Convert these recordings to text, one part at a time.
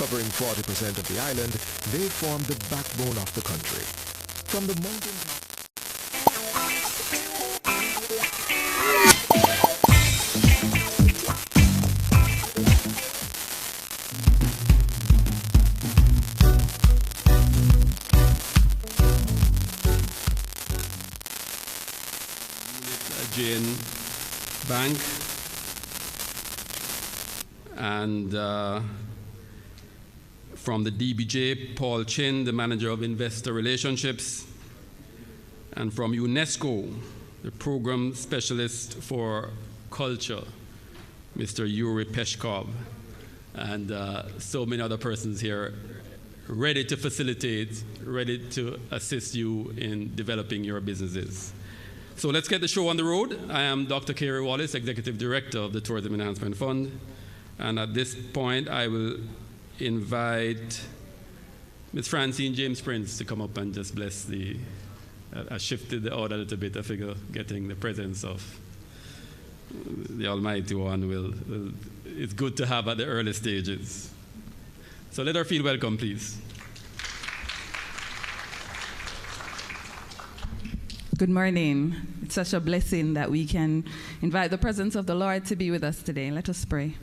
Covering 40% of the island, they form the backbone of the country. From the mountain Exim Bank and from the DBJ, Paul Chin, the Manager of Investor Relationships, and from UNESCO, the Program Specialist for Culture, Mr. Yuri Peshkov, and so many other persons here ready to facilitate, ready to assist you in developing your businesses. So let's get the show on the road. I am Dr. Kerry Wallace, Executive Director of the Tourism Enhancement Fund, and at this point I will invite Ms. Francine James Prince to come up and just bless the, I shifted the order a little bit. I figure getting the presence of the Almighty One is good to have at the early stages. So let her feel welcome, please. Good morning. It's such a blessing that we can invite the presence of the Lord to be with us today. Let us pray.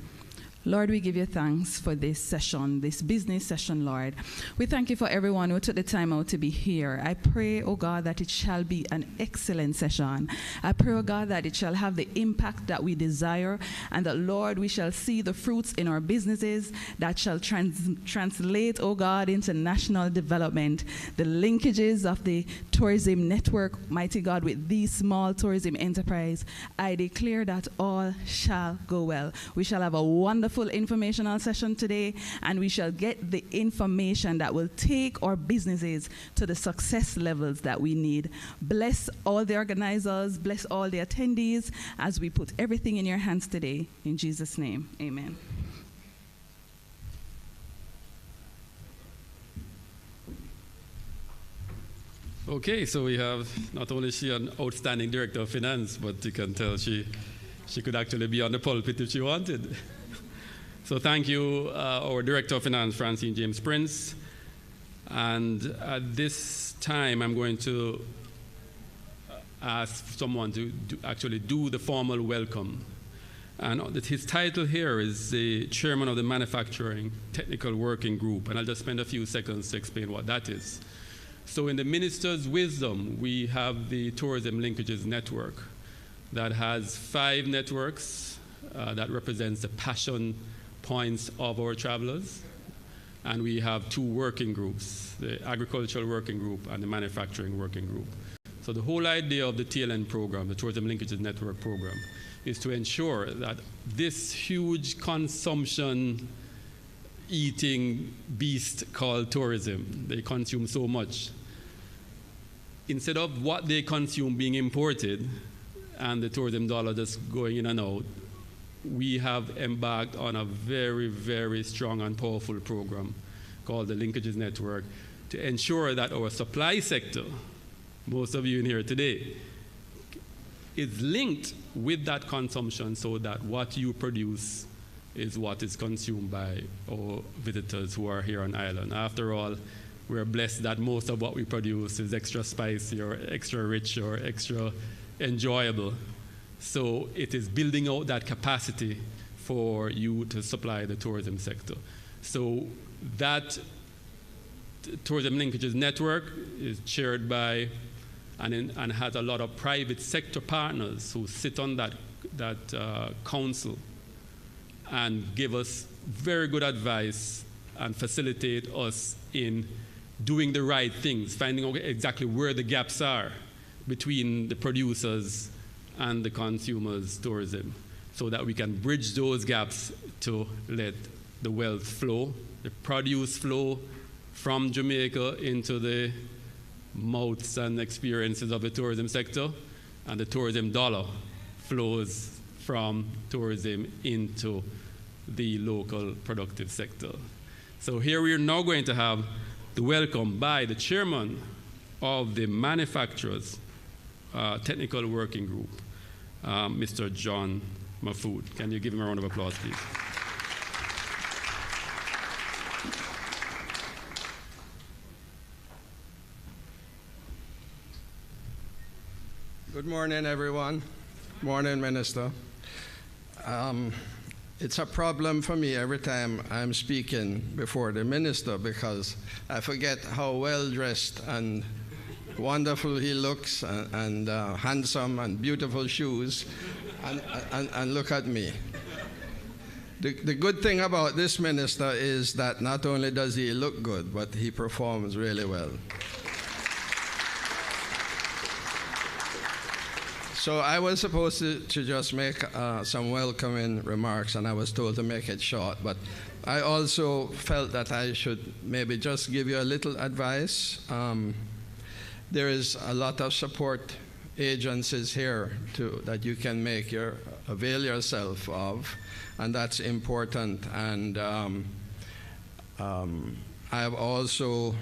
Lord, we give you thanks for this session, this business session, Lord. We thank you for everyone who took the time out to be here. I pray, oh God, that it shall be an excellent session. I pray, oh God, that it shall have the impact that we desire, and that, Lord, we shall see the fruits in our businesses that shall translate, oh God, into national development. The linkages of the tourism network, mighty God, with these small tourism enterprise, I declare that all shall go well. We shall have a wonderful informational session today, and we shall get the information that will take our businesses to the success levels that we need. Bless all the organizers, bless all the attendees as we put everything in your hands today. In Jesus' name, amen. Okay, so we have not only she an outstanding Director of Finance, but you can tell she could actually be on the pulpit if she wanted. So thank you, our Director of Finance, Francine James Prince. And at this time, I'm going to ask someone to actually do the formal welcome. And his title here is the Chairman of the Manufacturing Technical Working Group. And I'll just spend a few seconds to explain what that is. So in the Minister's wisdom, we have the Tourism Linkages Network that has 5 networks that represents the passion points of our travelers, and we have 2 working groups, the Agricultural Working Group and the Manufacturing Working Group. So the whole idea of the TLN program, the Tourism Linkages Network program, is to ensure that this huge consumption eating beast called tourism, they consume so much, instead of what they consume being imported and the tourism dollar just going in and out, we have embarked on a very, very strong and powerful program called the Linkages Network to ensure that our supply sector, most of you in here today, is linked with that consumption so that what you produce is what is consumed by our visitors who are here on island. After all, we're blessed that most of what we produce is extra spicy or extra rich or extra enjoyable. So it is building out that capacity for you to supply the tourism sector. So that Tourism Linkages Network is chaired by and has a lot of private sector partners who sit on that council and give us very good advice and facilitate us in doing the right things, finding out exactly where the gaps are between the producers and the consumers' tourism, so that we can bridge those gaps to let the wealth flow, the produce flow from Jamaica into the mouths and experiences of the tourism sector, and the tourism dollar flows from tourism into the local productive sector. So here we are now going to have the welcome by the chairman of the Manufacturers Technical Working Group, Mr. John Mafood. Can you give him a round of applause, please? Good morning, everyone. Morning, Minister. It's a problem for me every time I'm speaking before the minister because I forget how well-dressed and wonderful he looks and handsome and beautiful shoes and look at me. The good thing about this minister is that not only does he look good, but he performs really well. So I was supposed to just make some welcoming remarks, and I was told to make it short, but I also felt that I should maybe just give you a little advice. There is a lot of support agencies here that you can avail yourself of, and that's important. And I have also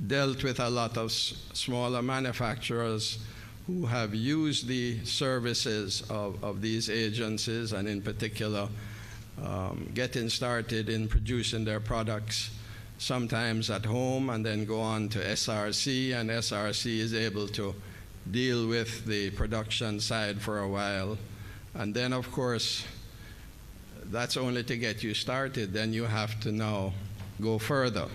dealt with a lot of smaller manufacturers who have used the services of these agencies, and in particular getting started in producing their products sometimes at home and then go on to SRC, and SRC is able to deal with the production side for a while. And then, of course, that's only to get you started. Then you have to now go further.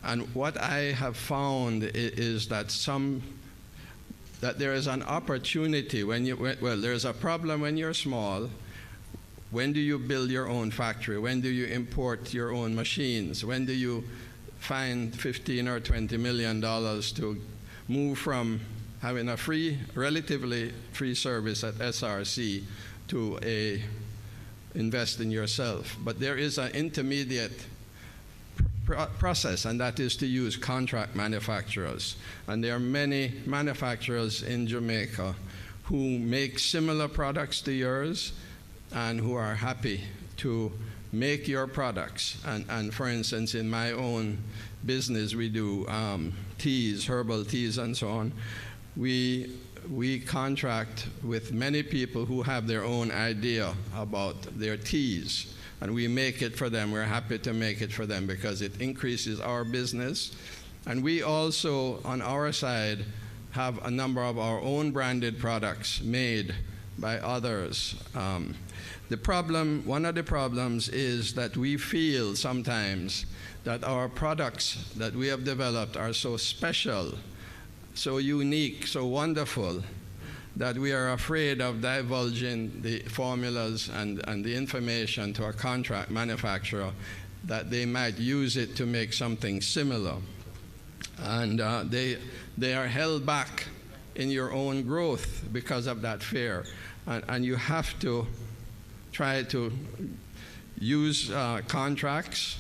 And what I have found is that there is an opportunity when there's a problem when you're small. When do you build your own factory? When do you import your own machines? When do you find $15 or $20 million to move from having a relatively free service at SRC to invest in yourself? But there is an intermediate process, and that is to use contract manufacturers. And there are many manufacturers in Jamaica who make similar products to yours and who are happy to make your products. And for instance, in my own business, we do teas, herbal teas, and so on. We contract with many people who have their own idea about their teas, and we make it for them. We're happy to make it for them because it increases our business. And we also, on our side, have a number of our own branded products made by others. One of the problems is that we feel sometimes that our products that we have developed are so special, so unique, so wonderful, that we are afraid of divulging the formulas and the information to a contract manufacturer, that they might use it to make something similar. And they are held back in your own growth because of that fear. And you have to try to use contracts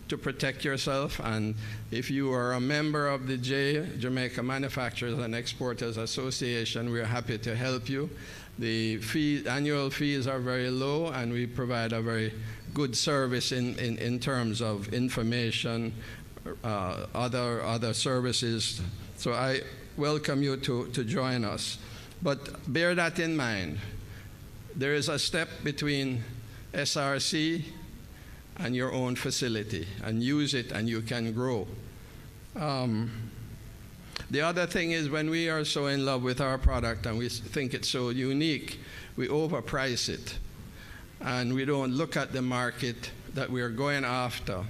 to protect yourself. And if you are a member of the Jamaica Manufacturers and Exporters Association, we're happy to help you. The annual fees are very low, and we provide a very good service in terms of information, other services. So I welcome you to join us. But bear that in mind. There is a step between SRC and your own facility, and use it and you can grow. The other thing is, when we are so in love with our product and we think it's so unique, we overprice it. And we don't look at the market that we are going after.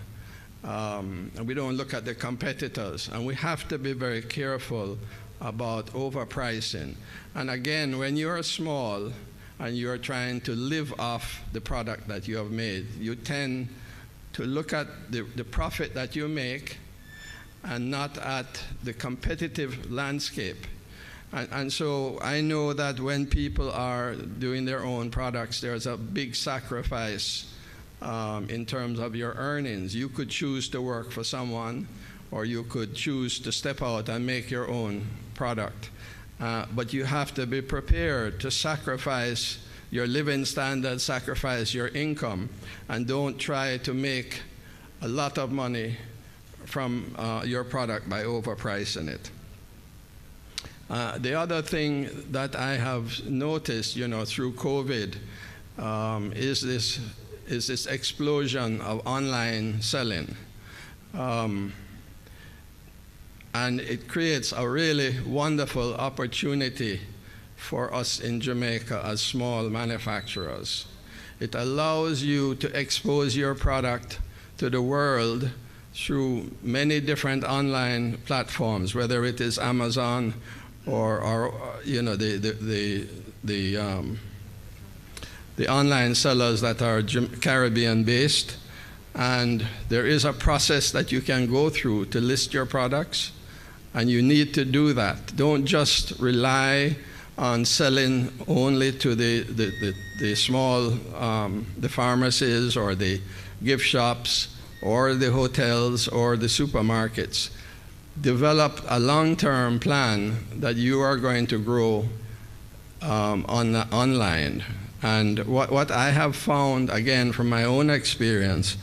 And we don't look at the competitors. And we have to be very careful about overpricing. And again, when you're small and you're trying to live off the product that you have made, you tend to look at the profit that you make and not at the competitive landscape. And so I know that when people are doing their own products, there's a big sacrifice in terms of your earnings. You could choose to work for someone, or you could choose to step out and make your own product. But you have to be prepared to sacrifice your living standards, sacrifice your income, and don't try to make a lot of money from your product by overpricing it. The other thing that I have noticed, through COVID, is this explosion of online selling. And it creates a really wonderful opportunity for us in Jamaica as small manufacturers. It allows you to expose your product to the world through many different online platforms, whether it is Amazon or you know, the online sellers that are Caribbean-based. And there is a process that you can go through to list your products, and you need to do that. Don't just rely on selling only to the small the pharmacies or the gift shops or the hotels or the supermarkets. Develop a long-term plan that you are going to grow online. And what I have found, again, from my own experience,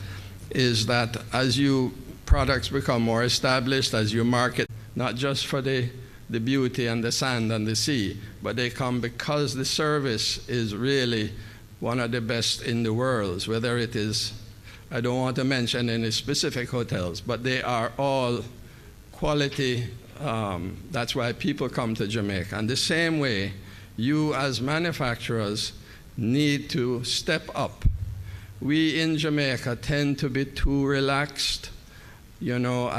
is that as you products become more established, as you market, not just for the beauty and the sand and the sea, but they come because the service is really one of the best in the world, whether it is, I don't want to mention any specific hotels, but they are all quality. That's why people come to Jamaica. And the same way, you as manufacturers need to step up. We in Jamaica tend to be too relaxed. You know,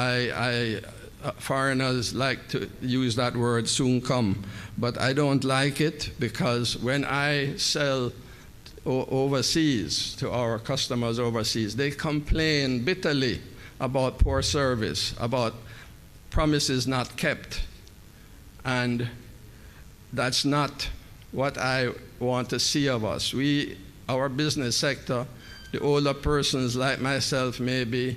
foreigners like to use that word, soon come, but I don't like it, because when I sell overseas to our customers overseas, they complain bitterly about poor service, about promises not kept, and that's not what I want to see of us. Our business sector, the older persons like myself maybe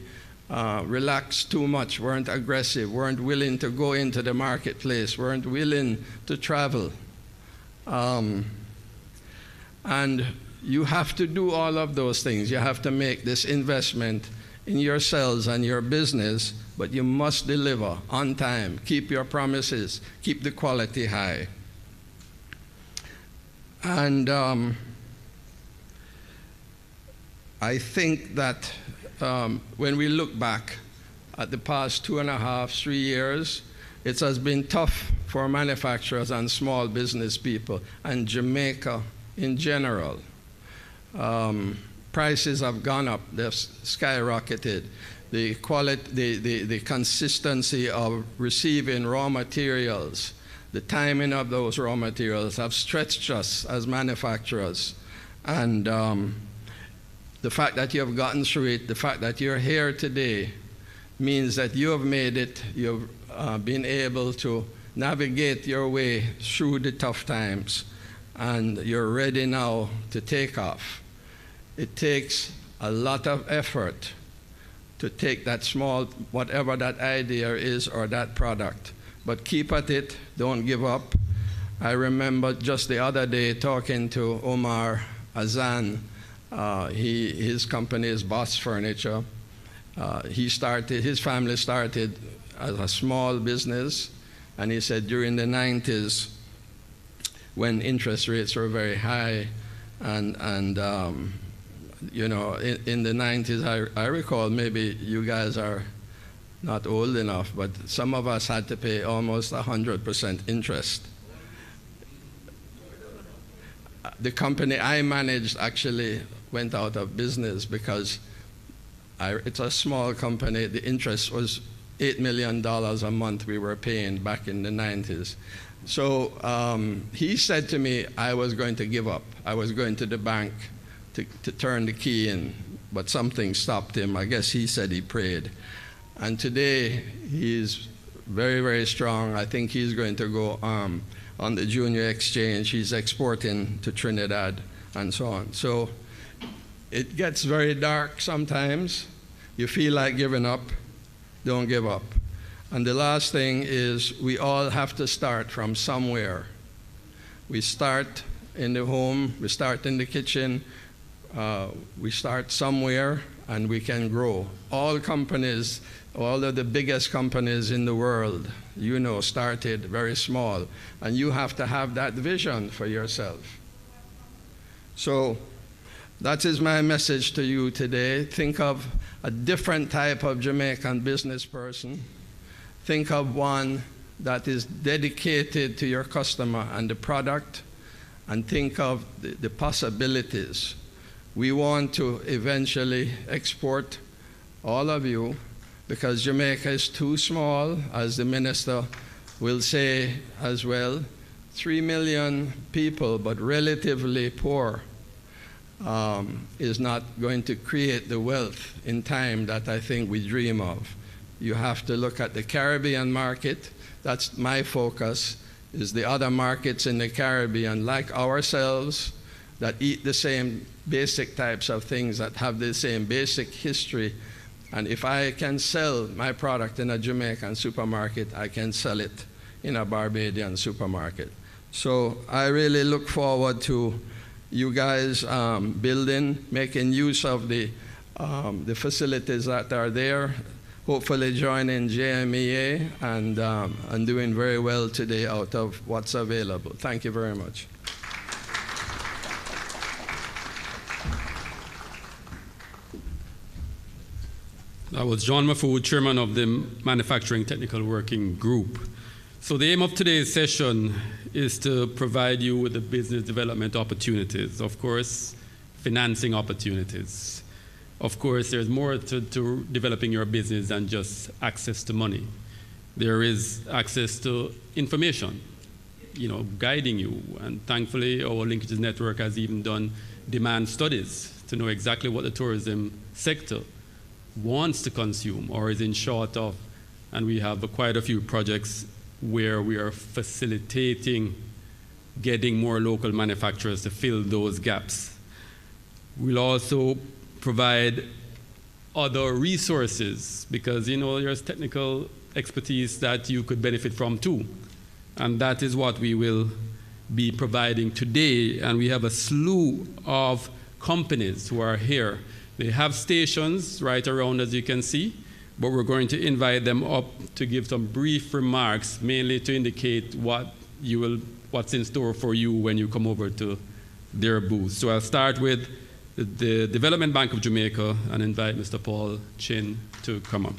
relaxed too much, weren't aggressive, weren't willing to go into the marketplace, weren't willing to travel. And you have to do all of those things. You have to make this investment in yourselves and your business, but you must deliver on time, keep your promises, keep the quality high. And I think that when we look back at the past 2.5, 3 years, it has been tough for manufacturers and small business people, and Jamaica in general. Prices have gone up, they've skyrocketed. The quality, the consistency of receiving raw materials, the timing of those raw materials have stretched us as manufacturers. And the fact that you have gotten through it, the fact that you're here today, means that you have made it, you've been able to navigate your way through the tough times, and you're ready now to take off. It takes a lot of effort to take that small, whatever that idea is or that product, but keep at it, don't give up. I remember just the other day talking to Omar Azan. His company is Boss Furniture. His family started as a small business, and he said during the 90s, when interest rates were very high, and you know, in the 90s, I recall, maybe you guys are not old enough, but some of us had to pay almost 100% interest. The company I managed actually went out of business because it's a small company. The interest was $8 million a month we were paying back in the 90s. So he said to me I was going to give up. I was going to the bank to turn the key in, but something stopped him. I guess he said he prayed. And today he's very, very strong. I think he's going to go on the junior exchange. He's exporting to Trinidad and so on. So it gets very dark sometimes. You feel like giving up. Don't give up. And the last thing is, we all have to start from somewhere. We start in the home, we start in the kitchen, we start somewhere, and we can grow. All companies, all of the biggest companies in the world, you know, started very small, and you have to have that vision for yourself. So that is my message to you today. Think of a different type of Jamaican business person. think of one that is dedicated to your customer and the product, and think of the possibilities. We want to eventually export all of you, because Jamaica is too small, as the minister will say as well. 3 million people, but relatively poor, is not going to create the wealth in time that I think we dream of. You have to look at the Caribbean market. That's my focus, is the other markets in the Caribbean, like ourselves, that eat the same basic types of things, that have the same basic history. And if I can sell my product in a Jamaican supermarket, I can sell it in a Barbadian supermarket. So I really look forward to you guys building, making use of the facilities that are there, hopefully joining JMEA and doing very well today out of what's available. Thank you very much. That was John Mafood, Chairman of the Manufacturing Technical Working Group. So the aim of today's session is to provide you with the business development opportunities, of course, financing opportunities. Of course, there's more to developing your business than just access to money. There is access to information, guiding you. And thankfully, our Linkages network has even done demand studies to know exactly what the tourism sector wants to consume or is in short of. And we have quite a few projects where we are facilitating getting more local manufacturers to fill those gaps. We'll also provide other resources, because there's technical expertise that you could benefit from too. And that is what we will be providing today. And we have a slew of companies who are here. They have stations right around, as you can see, but we're going to invite them up to give some brief remarks, mainly to indicate what's in store for you when you come over to their booth. So I'll start with the Development Bank of Jamaica and invite Mr. Paul Chin to come up.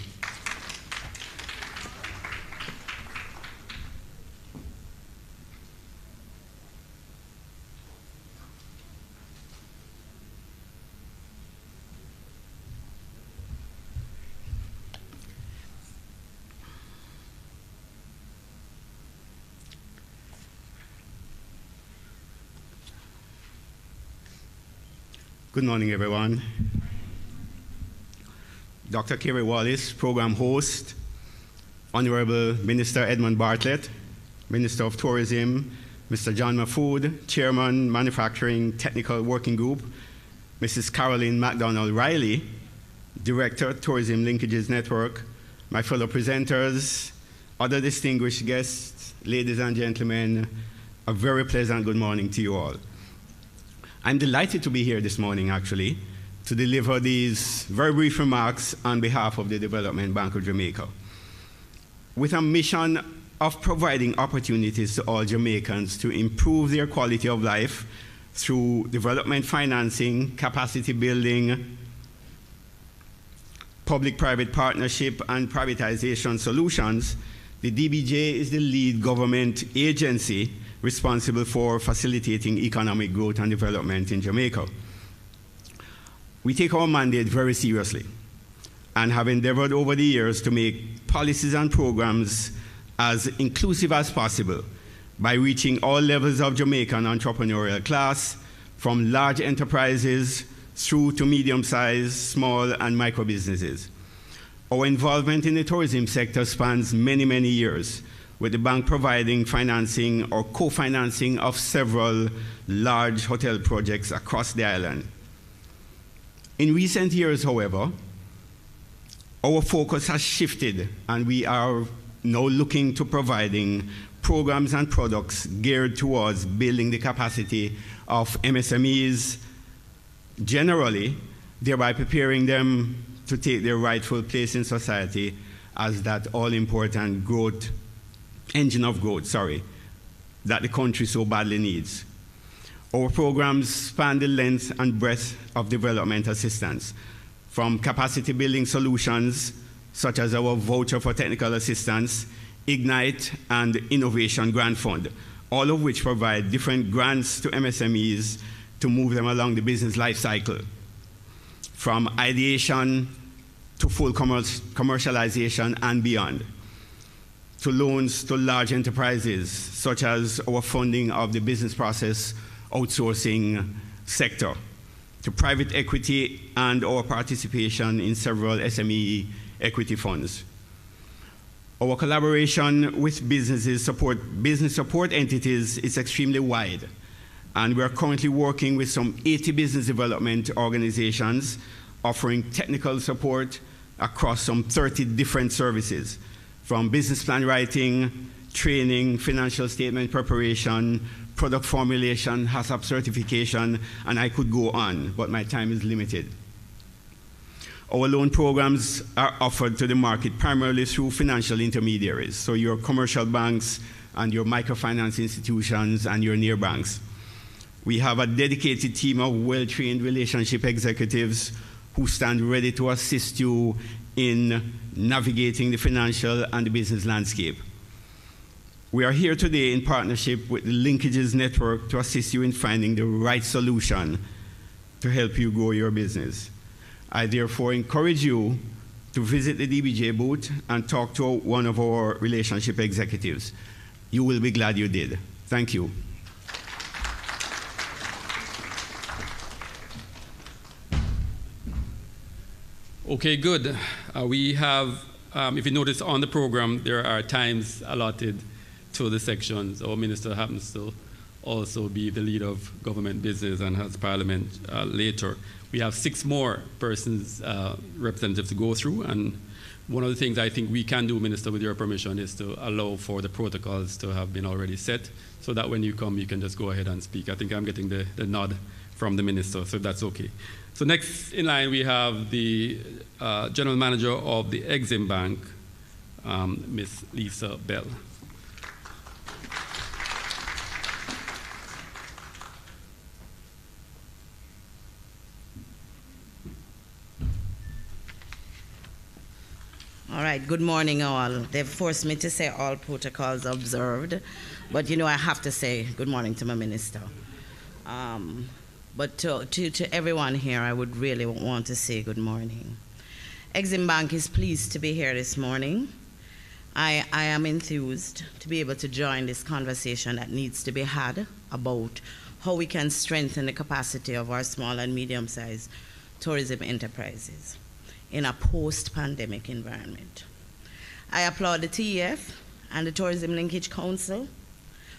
Good morning, everyone. Dr. Kerry Wallace, program host, Honorable Minister Edmund Bartlett, Minister of Tourism, Mr. John Mafood, Chairman, Manufacturing Technical Working Group, Mrs. Caroline McDonald-Riley, Director, Tourism Linkages Network, my fellow presenters, other distinguished guests, ladies and gentlemen, a very pleasant good morning to you all. I'm delighted to be here this morning, actually, to deliver these very brief remarks on behalf of the Development Bank of Jamaica, with a mission of providing opportunities to all Jamaicans to improve their quality of life through development financing, capacity building, public-private partnership, and privatization solutions. The DBJ is the lead government agency responsible for facilitating economic growth and development in Jamaica. We take our mandate very seriously and have endeavored over the years to make policies and programs as inclusive as possible by reaching all levels of Jamaican entrepreneurial class, from large enterprises through to medium-sized, small, and micro businesses. Our involvement in the tourism sector spans many, many years, with the bank providing financing or co-financing of several large hotel projects across the island. In recent years, however, our focus has shifted, and we are now looking to providing programs and products geared towards building the capacity of MSMEs generally, thereby preparing them to take their rightful place in society as that all-important engine of growth, that the country so badly needs. Our programs span the length and breadth of development assistance, from capacity building solutions such as our Voucher for Technical Assistance, Ignite, and Innovation Grant Fund, all of which provide different grants to MSMEs to move them along the business life cycle, from ideation to full commercialization and beyond, to loans to large enterprises, such as our funding of the business process outsourcing sector, to private equity and our participation in several SME equity funds. Our collaboration with business support entities is extremely wide, and we are currently working with some 80 business development organizations offering technical support across some 30 different services, from business plan writing, training, financial statement preparation, product formulation, HACCP certification, and I could go on, but my time is limited. Our loan programs are offered to the market primarily through financial intermediaries, so your commercial banks and your microfinance institutions and your neobanks. We have a dedicated team of well-trained relationship executives who stand ready to assist you in navigating the financial and the business landscape. We are here today in partnership with the Linkages network to assist you in finding the right solution to help you grow your business. I therefore encourage you to visit the DBJ booth and talk to one of our relationship executives. You will be glad you did. Thank you. Okay, good. We have, if you notice on the program, there are times allotted to the sections. Our minister happens to also be the leader of government business and has parliament later. We have 6 more persons, representatives to go through, and one of the things I think we can do, Minister, with your permission, is to allow for the protocols to have been already set, so that when you come, you can just go ahead and speak. I think I'm getting the nod from the minister, so that's okay. So next in line, we have the General Manager of the Exim Bank, Ms. Lisa Bell. All right, good morning all. They've forced me to say all protocols observed, but you know I have to say good morning to my minister. But to everyone here, I would really want to say good morning. Exim Bank is pleased to be here this morning. I am enthused to be able to join this conversation that needs to be had about how we can strengthen the capacity of our small and medium-sized tourism enterprises in a post-pandemic environment. I applaud the TEF and the Tourism Linkage Council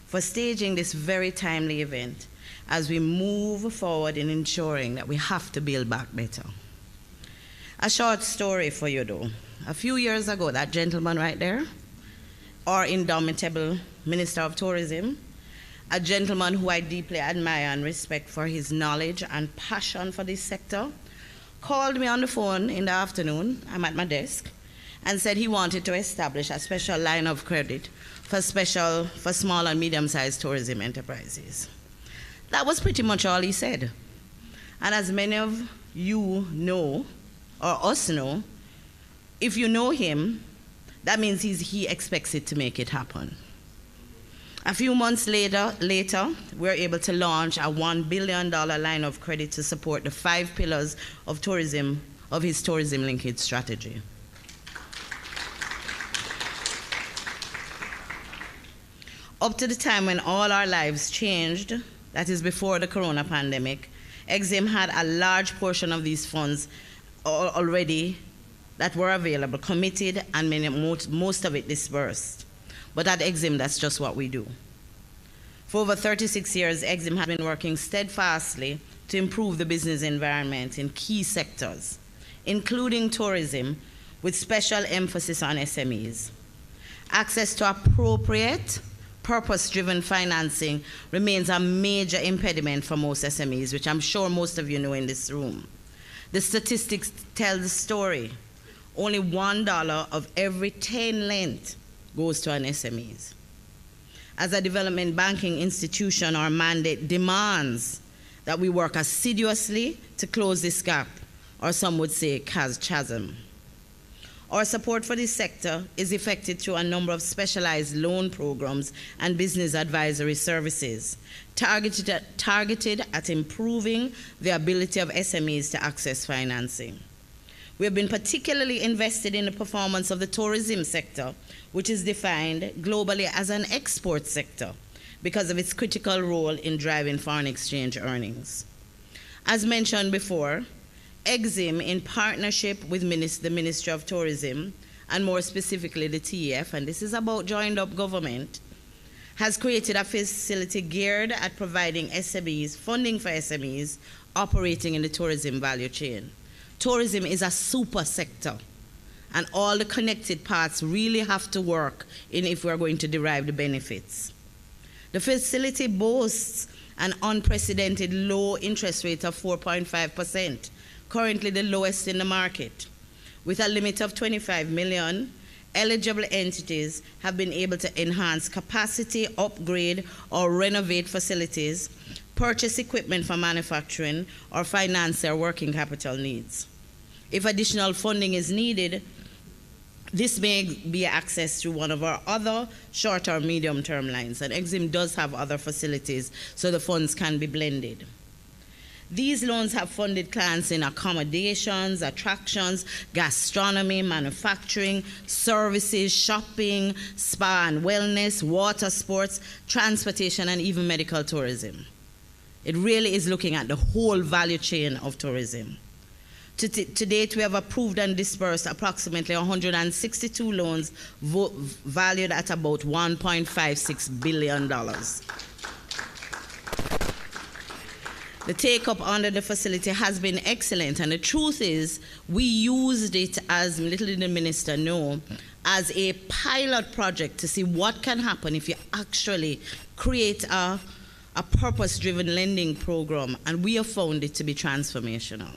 for staging this very timely event as we move forward in ensuring that we have to build back better. A short story for you though. A few years ago, that gentleman right there, our indomitable Minister of Tourism, a gentleman who I deeply admire and respect for his knowledge and passion for this sector, called me on the phone in the afternoon, I'm at my desk, and said he wanted to establish a special line of credit for small and medium-sized tourism enterprises. That was pretty much all he said. And as many of you know, or us know, if you know him, that means he expects it to make it happen. A few months later, we're able to launch a $1 billion line of credit to support the 5 pillars of tourism, of his tourism linkage strategy. Up to the time when all our lives changed, that is before the corona pandemic, Exim had a large portion of these funds already that were available, committed, and most of it disbursed. But at Exim, that's just what we do. For over 36 years, Exim has been working steadfastly to improve the business environment in key sectors, including tourism, with special emphasis on SMEs. Access to appropriate, purpose-driven financing remains a major impediment for most SMEs, which I'm sure most of you know in this room. The statistics tell the story. Only $1 of every 10 lent goes to an SMEs. As a development banking institution, our mandate demands that we work assiduously to close this gap, or some would say chasm. Our support for this sector is effected through a number of specialized loan programs and business advisory services targeted at improving the ability of SMEs to access financing. We have been particularly invested in the performance of the tourism sector, which is defined globally as an export sector because of its critical role in driving foreign exchange earnings. As mentioned before, Exim, in partnership with the Ministry of Tourism, and more specifically the TEF, and this is about joined up government, has created a facility geared at providing SMEs, funding for SMEs operating in the tourism value chain. Tourism is a super sector, and all the connected parts really have to work in if we're going to derive the benefits. The facility boasts an unprecedented low interest rate of 4.5%, currently the lowest in the market. With a limit of 25 million, eligible entities have been able to enhance capacity, upgrade, or renovate facilities, purchase equipment for manufacturing, or finance their working capital needs. If additional funding is needed, this may be accessed through one of our other short or medium-term lines, and Exim does have other facilities, so the funds can be blended. These loans have funded clients in accommodations, attractions, gastronomy, manufacturing, services, shopping, spa and wellness, water sports, transportation, and even medical tourism. It really is looking at the whole value chain of tourism. To date, we have approved and disbursed approximately 162 loans valued at about $1.56 billion. The take-up under the facility has been excellent, and the truth is we used it, as little did the minister know, as a pilot project to see what can happen if you actually create a purpose-driven lending program, and we have found it to be transformational.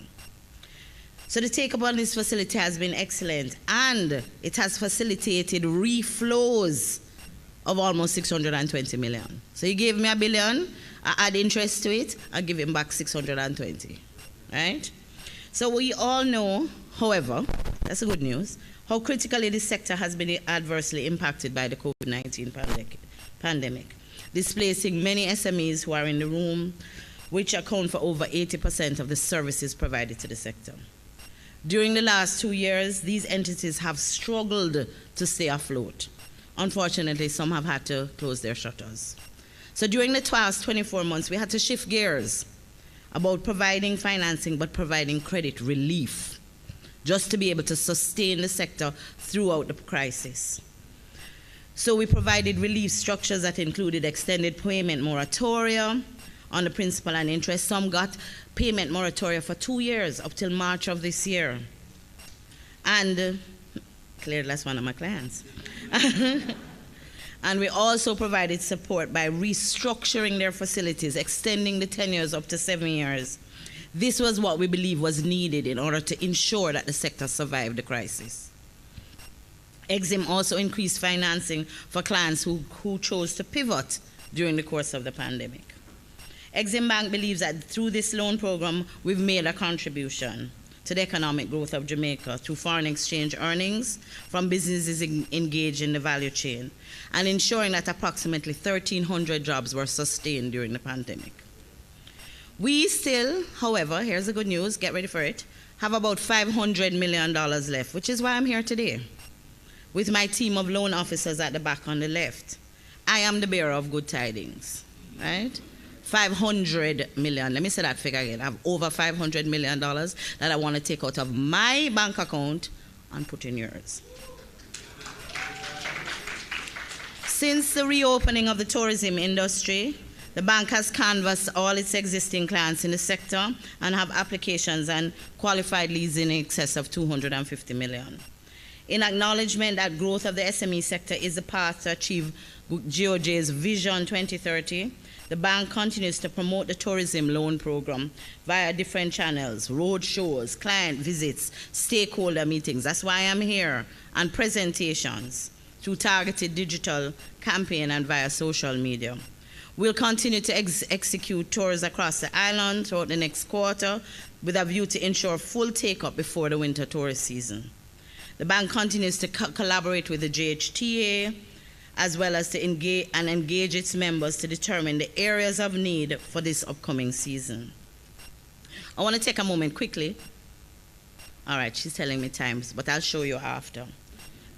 So the take-up on this facility has been excellent, and it has facilitated reflows of almost 620 million. So he gave me $1 billion, I add interest to it, I give him back 620, right? So we all know, however, that's the good news, how critically this sector has been adversely impacted by the COVID-19 pandemic, displacing many SMEs who are in the room, which account for over 80% of the services provided to the sector. During the last 2 years, these entities have struggled to stay afloat. Unfortunately, some have had to close their shutters. So during the past 24 months, we had to shift gears about providing financing, but providing credit relief, just to be able to sustain the sector throughout the crisis. So we provided relief structures that included extended payment moratoria on the principal and interest. Some got payment moratoria for 2 years, up till March of this year. And clearly that's one of my clients. And we also provided support by restructuring their facilities, extending the tenures up to 7 years. This was what we believe was needed in order to ensure that the sector survived the crisis. Exim also increased financing for clients who chose to pivot during the course of the pandemic. Exim Bank believes that through this loan program, we've made a contribution to the economic growth of Jamaica through foreign exchange earnings from businesses engaged in the value chain, and ensuring that approximately 1,300 jobs were sustained during the pandemic. We still, however, here's the good news, get ready for it, have about $500 million left, which is why I'm here today, with my team of loan officers at the back on the left. I am the bearer of good tidings, right? 500 million, let me say that figure again. I have over $500 million that I want to take out of my bank account and put in yours. Since the reopening of the tourism industry, the bank has canvassed all its existing clients in the sector and have applications and qualified leads in excess of 250 million. In acknowledgement that growth of the SME sector is the path to achieve GOJ's Vision 2030, the bank continues to promote the tourism loan program via different channels, road shows, client visits, stakeholder meetings. That's why I'm here, and presentations through targeted digital campaign and via social media. We'll continue to execute tours across the island throughout the next quarter with a view to ensure full take-up before the winter tourist season. The bank continues to collaborate with the JHTA, as well as to engage its members to determine the areas of need for this upcoming season. I want to take a moment quickly. All right, she's telling me times, but I'll show you after.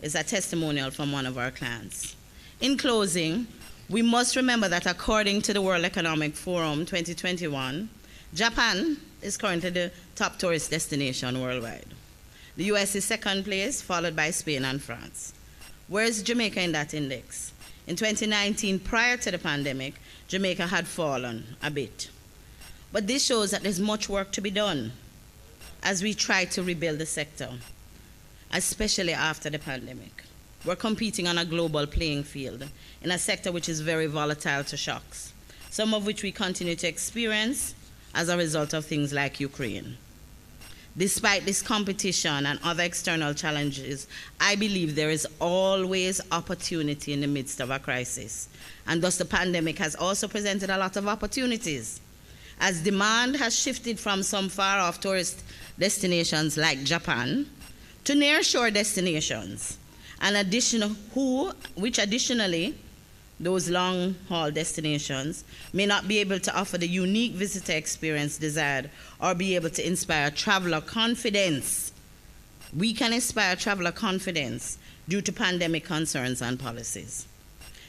It's a testimonial from one of our clients. In closing, we must remember that according to the World Economic Forum 2021, Japan is currently the top tourist destination worldwide. The US is second place, followed by Spain and France. Where is Jamaica in that index? In 2019, prior to the pandemic, Jamaica had fallen a bit. But this shows that there's much work to be done as we try to rebuild the sector, especially after the pandemic. We're competing on a global playing field in a sector which is very volatile to shocks, some of which we continue to experience as a result of things like Ukraine. Despite this competition and other external challenges, I believe there is always opportunity in the midst of a crisis. And thus the pandemic has also presented a lot of opportunities. As demand has shifted from some far-off tourist destinations like Japan to nearshore destinations, and which additionally, those long-haul destinations may not be able to offer the unique visitor experience desired or be able to inspire traveler confidence. We can inspire traveler confidence due to pandemic concerns and policies.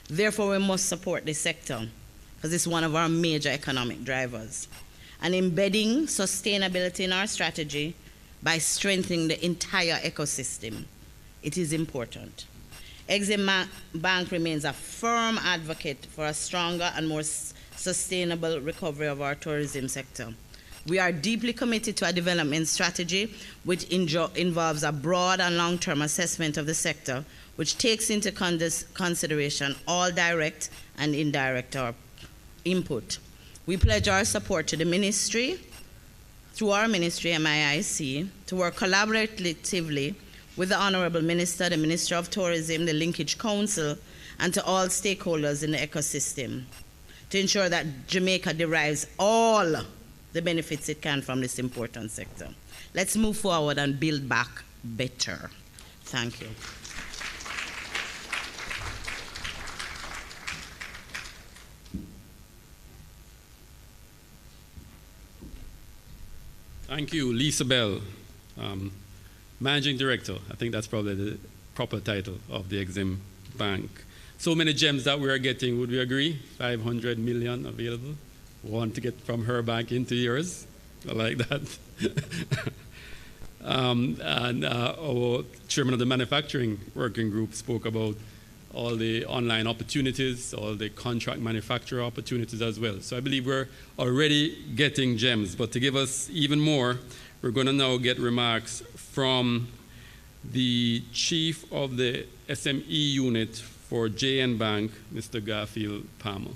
Therefore, we must support this sector because it's one of our major economic drivers. And embedding sustainability in our strategy by strengthening the entire ecosystem, it is important. Exim Bank remains a firm advocate for a stronger and more sustainable recovery of our tourism sector. We are deeply committed to a development strategy which involves a broad and long-term assessment of the sector, which takes into consideration all direct and indirect input. We pledge our support to the ministry, through our ministry, MIIC, to work collaboratively with the Honorable Minister, the Minister of Tourism, the Linkage Council, and to all stakeholders in the ecosystem to ensure that Jamaica derives all the benefits it can from this important sector. Let's move forward and build back better. Thank you. Thank you, Lisa Bell, Managing Director. I think that's probably the proper title of the Exim Bank. So many gems that we are getting, would we agree? 500 million available. Want to get from her bank into yours. I like that. And our chairman of the manufacturing working group spoke about all the online opportunities, all the contract manufacturer opportunities as well. So I believe we're already getting gems, but to give us even more, we're going to now get remarks from the chief of the SME unit for JN Bank, Mr. Garfield Palmer.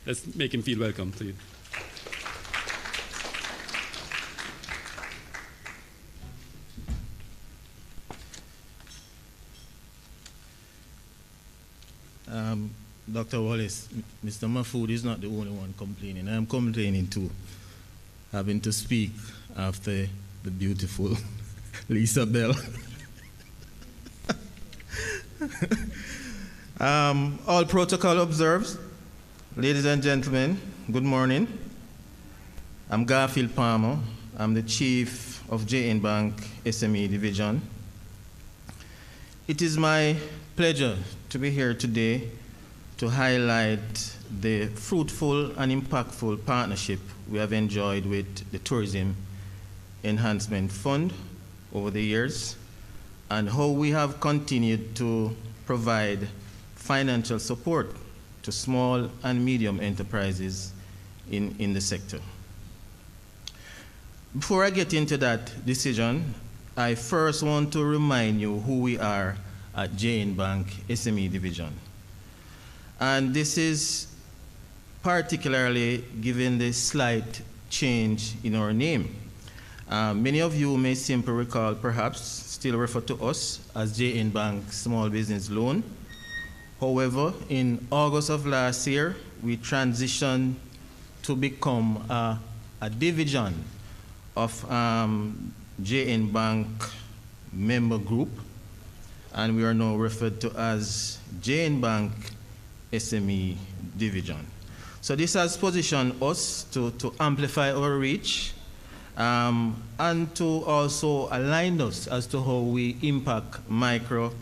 Let's make him feel welcome, please. Dr. Wallace, Mr. Mahfood is not the only one complaining. I'm complaining too, having to speak after the beautiful Lisa Bell. All protocol observed. Ladies and gentlemen, good morning. I'm Garfield Palmer. I'm the chief of JN Bank SME division. It is my pleasure to be here today to highlight the fruitful and impactful partnership we have enjoyed with the Tourism Enhancement Fund over the years, and how we have continued to provide financial support to small and medium enterprises in the sector. Before I get into that decision, I first want to remind you who we are at JN Bank SME Division. And this is particularly given the slight change in our name. Many of you may simply recall, perhaps, still refer to us as JN Bank Small Business Loan. However, in August of last year, we transitioned to become a division of JN Bank member group, and we are now referred to as Exim Bank SME division. So this has positioned us to amplify our reach and to also align us as to how we impact micro,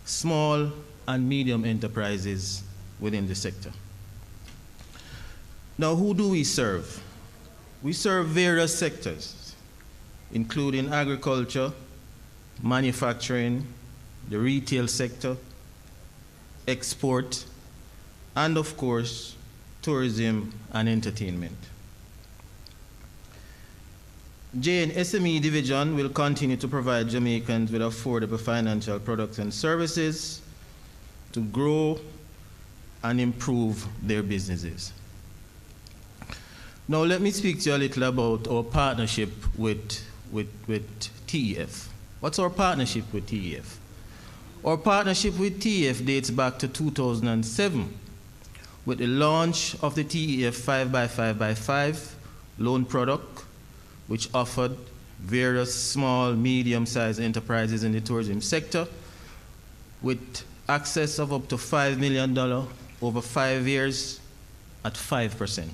small, and medium enterprises within the sector. Now, who do we serve? We serve various sectors, including agriculture, manufacturing, the retail sector, export, and of course, tourism and entertainment. JN SME division will continue to provide Jamaicans with affordable financial products and services to grow and improve their businesses. Now let me speak to you a little about our partnership with TEF. What's our partnership with TEF? Our partnership with TEF dates back to 2007 with the launch of the TEF 5x5x5 loan product, which offered various small, medium-sized enterprises in the tourism sector with access of up to $5 million over 5 years at 5%.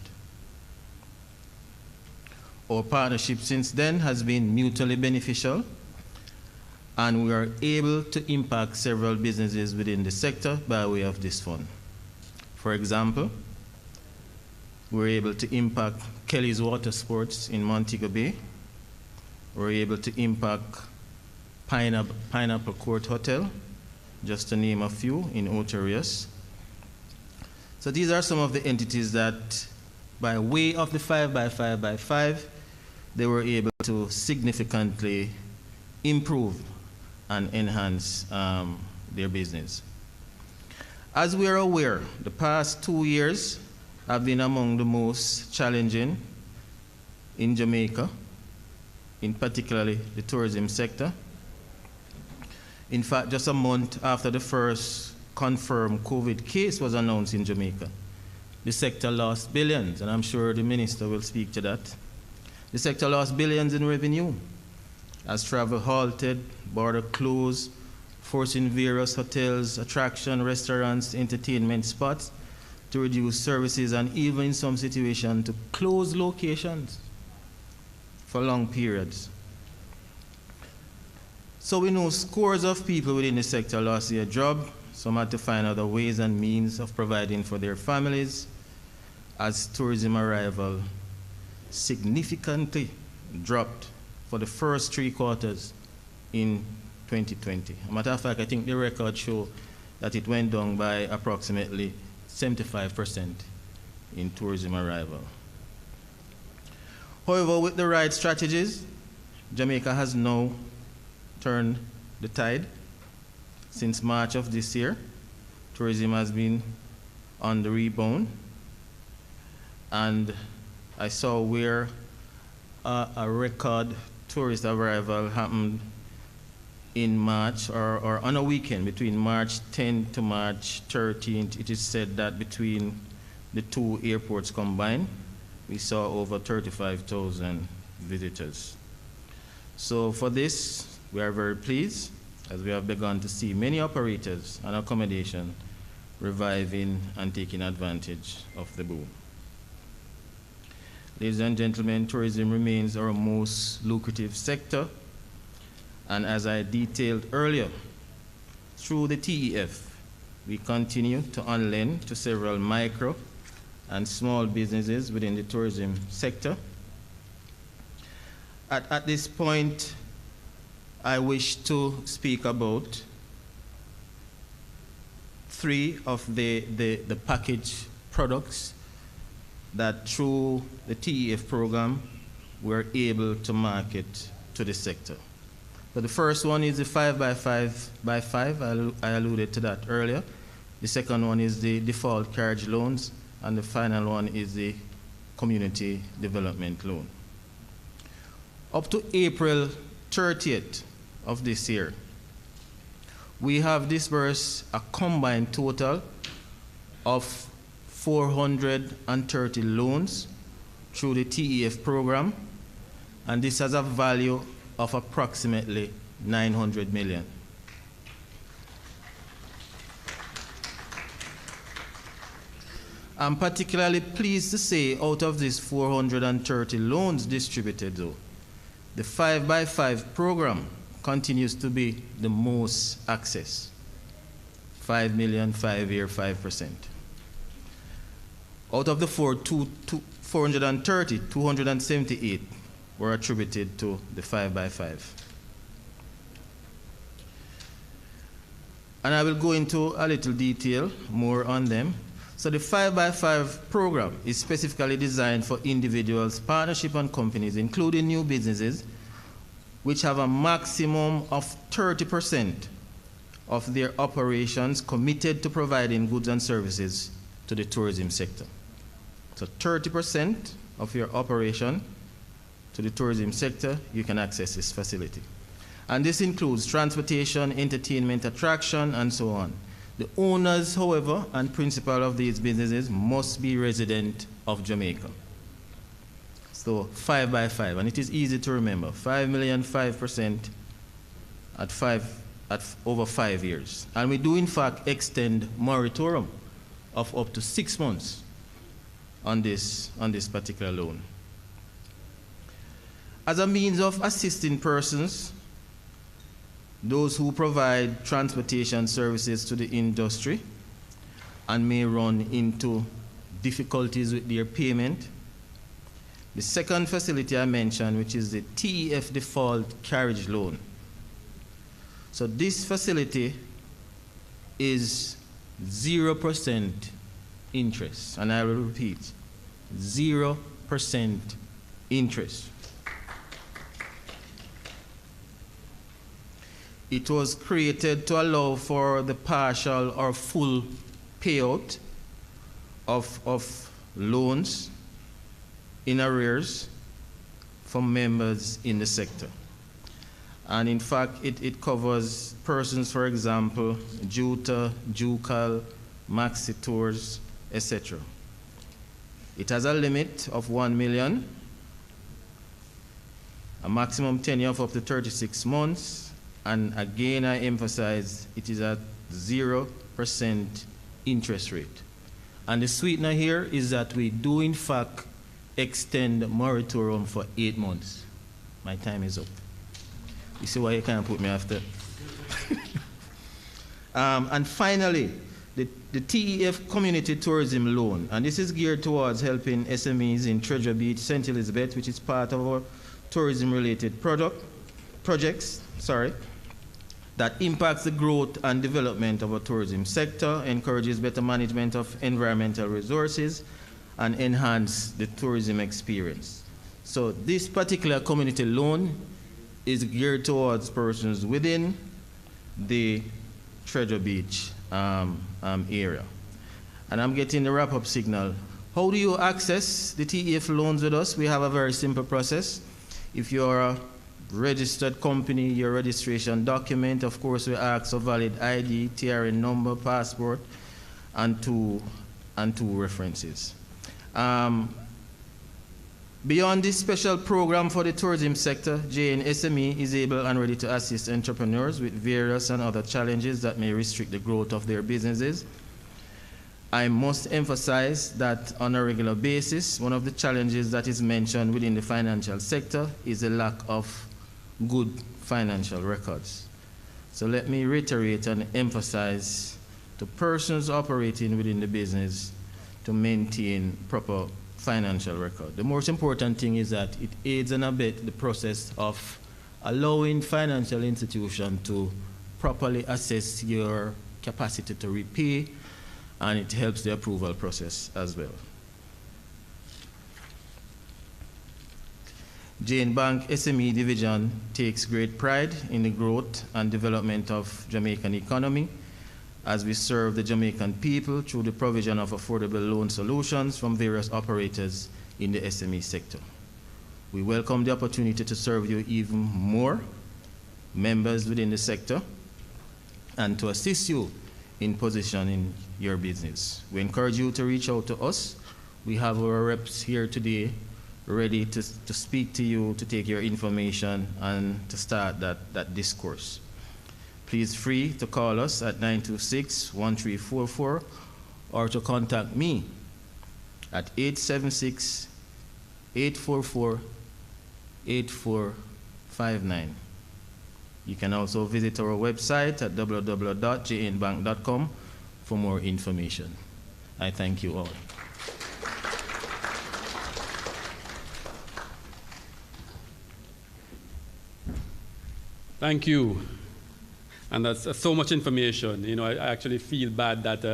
Our partnership since then has been mutually beneficial, and we are able to impact several businesses within the sector by way of this fund. For example, we're able to impact Kelly's Water Sports in Montego Bay. We're able to impact Pineapple Court Hotel, just to name a few, in Ocho Rios. So these are some of the entities that, by way of the 5x5x5, they were able to significantly improve and enhance their business. As we are aware, the past 2 years have been among the most challenging in Jamaica, in particularly the tourism sector. In fact, just a month after the first confirmed COVID case was announced in Jamaica, the sector lost billions, and I'm sure the minister will speak to that. The sector lost billions in revenue as travel halted, border closed, forcing various hotels, attraction, restaurants, entertainment spots to reduce services and even in some situations to close locations for long periods. So we know scores of people within the sector lost their job. Some had to find other ways and means of providing for their families as tourism arrival significantly dropped for the first 3 quarters in 2020. As a matter of fact, I think the records show that it went down by approximately 75% in tourism arrival. However, with the right strategies, Jamaica has now turned the tide. Since March of this year, tourism has been on the rebound, and I saw where a record tourist arrival happened in March, or on a weekend between March 10th to March 13th. It is said that between the 2 airports combined, we saw over 35,000 visitors. So for this, we are very pleased, as we have begun to see many operators and accommodation reviving and taking advantage of the boom. Ladies and gentlemen, tourism remains our most lucrative sector, and as I detailed earlier, through the TEF, we continue to on-lend to several micro and small businesses within the tourism sector. At this point, I wish to speak about 3 of the package products that through the TEF program we're able to market to the sector. So the first one is the 5x5x5. I alluded to that earlier. The second one is the default carriage loans, and the final one is the community development loan. Up to April 30th of this year, we have disbursed a combined total of 430 loans through the TEF program, and this has a value of approximately 900 million. I'm particularly pleased to say out of these 430 loans distributed though, the 5x5 program continues to be the most accessed. 5 million, 5-year, 5%. Out of the 430, 278 were attributed to the 5x5. And I will go into a little detail more on them. So the 5x5 program is specifically designed for individuals, partnership and companies, including new businesses, which have a maximum of 30% of their operations committed to providing goods and services to the tourism sector. So 30% of your operation to the tourism sector, you can access this facility. And this includes transportation, entertainment, attraction, and so on. The owners, however, and principal of these businesses must be resident of Jamaica. So 5x5, and it is easy to remember, 5 million, 5% at over 5 years. And we do in fact extend moratorium of up to 6 months on this particular loan. As a means of assisting persons, those who provide transportation services to the industry and may run into difficulties with their payment. The second facility I mentioned, which is the TEF default carriage loan. So this facility is 0% interest, and I will repeat, 0% interest. It was created to allow for the partial or full payout of loans in arrears from members in the sector. And in fact, it covers persons, for example, Juta, Jucal, Maxi Tours, etc. It has a limit of 1 million, a maximum tenure of up to 36 months, and again, I emphasize, it is at 0% interest rate. And the sweetener here is that we do in fact extend the moratorium for 8 months. My time is up. You see why you can't put me after? And finally, the TEF Community Tourism Loan. And this is geared towards helping SMEs in Treasure Beach, St. Elizabeth, which is part of our tourism-related projects, that impacts the growth and development of our tourism sector, encourages better management of environmental resources, and enhance the tourism experience. So this particular community loan is geared towards persons within the Treasure Beach area. And I'm getting the wrap-up signal. How do you access the TEF loans with us? We have a very simple process. If you're a registered company, your registration document, of course, we ask for valid ID, TRN number, passport, and two references. Beyond this special program for the tourism sector, JN SME is able and ready to assist entrepreneurs with various and other challenges that may restrict the growth of their businesses. I must emphasize that on a regular basis, one of the challenges that is mentioned within the financial sector is the lack of good financial records. So let me reiterate and emphasize to persons operating within the business to maintain proper financial record. The most important thing is that it aids and abets the process of allowing financial institutions to properly assess your capacity to repay, and it helps the approval process as well. JN Bank SME division takes great pride in the growth and development of Jamaican economy as we serve the Jamaican people through the provision of affordable loan solutions from various operators in the SME sector. We welcome the opportunity to serve you even more members within the sector and to assist you in positioning your business. We encourage you to reach out to us. We have our reps here today ready to speak to you, to take your information, and to start that discourse. Please free to call us at 926-1344 or to contact me at 876-844-8459. You can also visit our website at www.jnbank.com for more information. I thank you all. Thank you. And that's so much information. You know, I actually feel bad that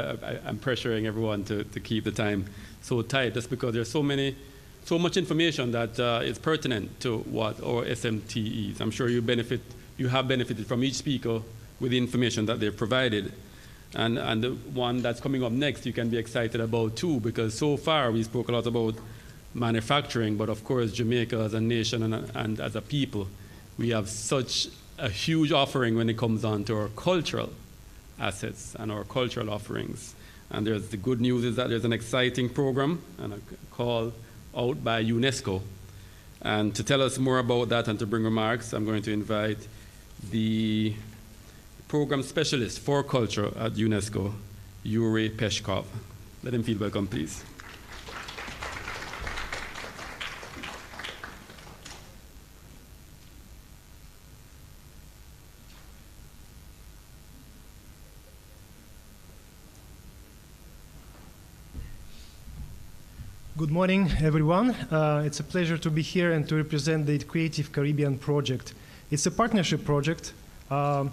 I'm pressuring everyone to keep the time so tight, just because there's so much information that is pertinent to what our SMT is. I'm sure you have benefited from each speaker with the information that they've provided. And the one that's coming up next you can be excited about too, because so far we spoke a lot about manufacturing, but of course Jamaica as a nation and as a people, we have such a huge offering when it comes on to our cultural assets and our cultural offerings. And the good news is that there's an exciting program and a call out by UNESCO. And to tell us more about that and to bring remarks, I'm going to invite the program specialist for culture at UNESCO, Yuri Peshkov. Let him feel welcome, please. Good morning, everyone. It's a pleasure to be here and to represent the Creative Caribbean project. It's a partnership project that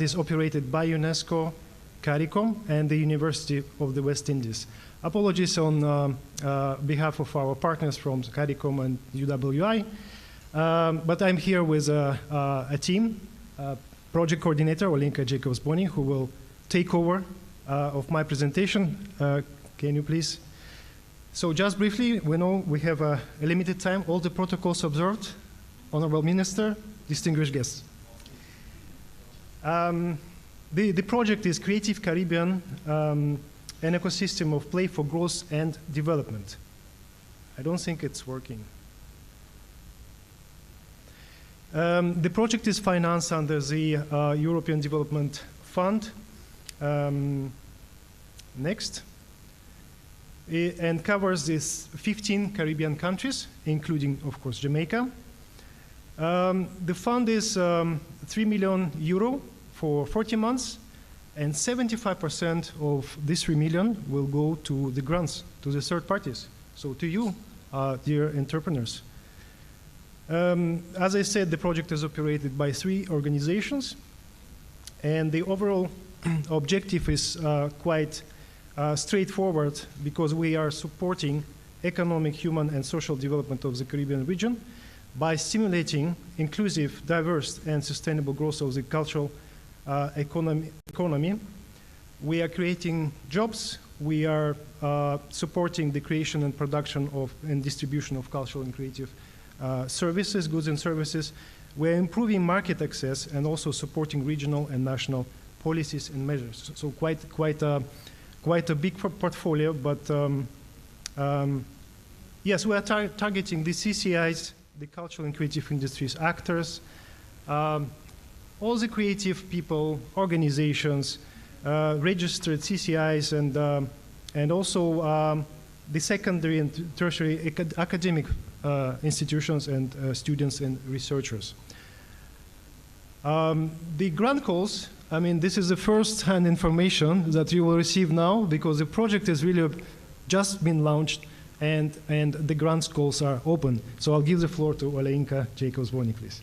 is operated by UNESCO, CARICOM, and the University of the West Indies. Apologies on behalf of our partners from CARICOM and UWI, but I'm here with a team, project coordinator, Olenka Jacobs-Boni, who will take over of my presentation. Can you please? So just briefly, we know we have a limited time. All the protocols observed. Honorable Minister, distinguished guests. The project is Creative Caribbean, an ecosystem of play for growth and development. I don't think it's working. The project is financed under the European Development Fund. Next. And covers these 15 Caribbean countries, including, of course, Jamaica. The fund is 3 million euro for 40 months, and 75% of this 3 million will go to the grants, to the third parties. So to you, dear entrepreneurs. As I said, the project is operated by 3 organizations, and the overall objective is quite straightforward, because we are supporting economic, human, and social development of the Caribbean region by stimulating inclusive, diverse, and sustainable growth of the cultural economy. We are creating jobs. We are supporting the creation and production of and distribution of cultural and creative services, goods and services. We're improving market access and also supporting regional and national policies and measures. So quite a big portfolio, but yes, we are targeting the CCIs, the cultural and creative industries actors, all the creative people, organizations, registered CCIs, and also the secondary and tertiary academic institutions and students and researchers. The grant calls, I mean, this is the first-hand information that you will receive now, because the project has really just been launched, and the grant calls are open. So I'll give the floor to Olenka Jacobs-Boni, please.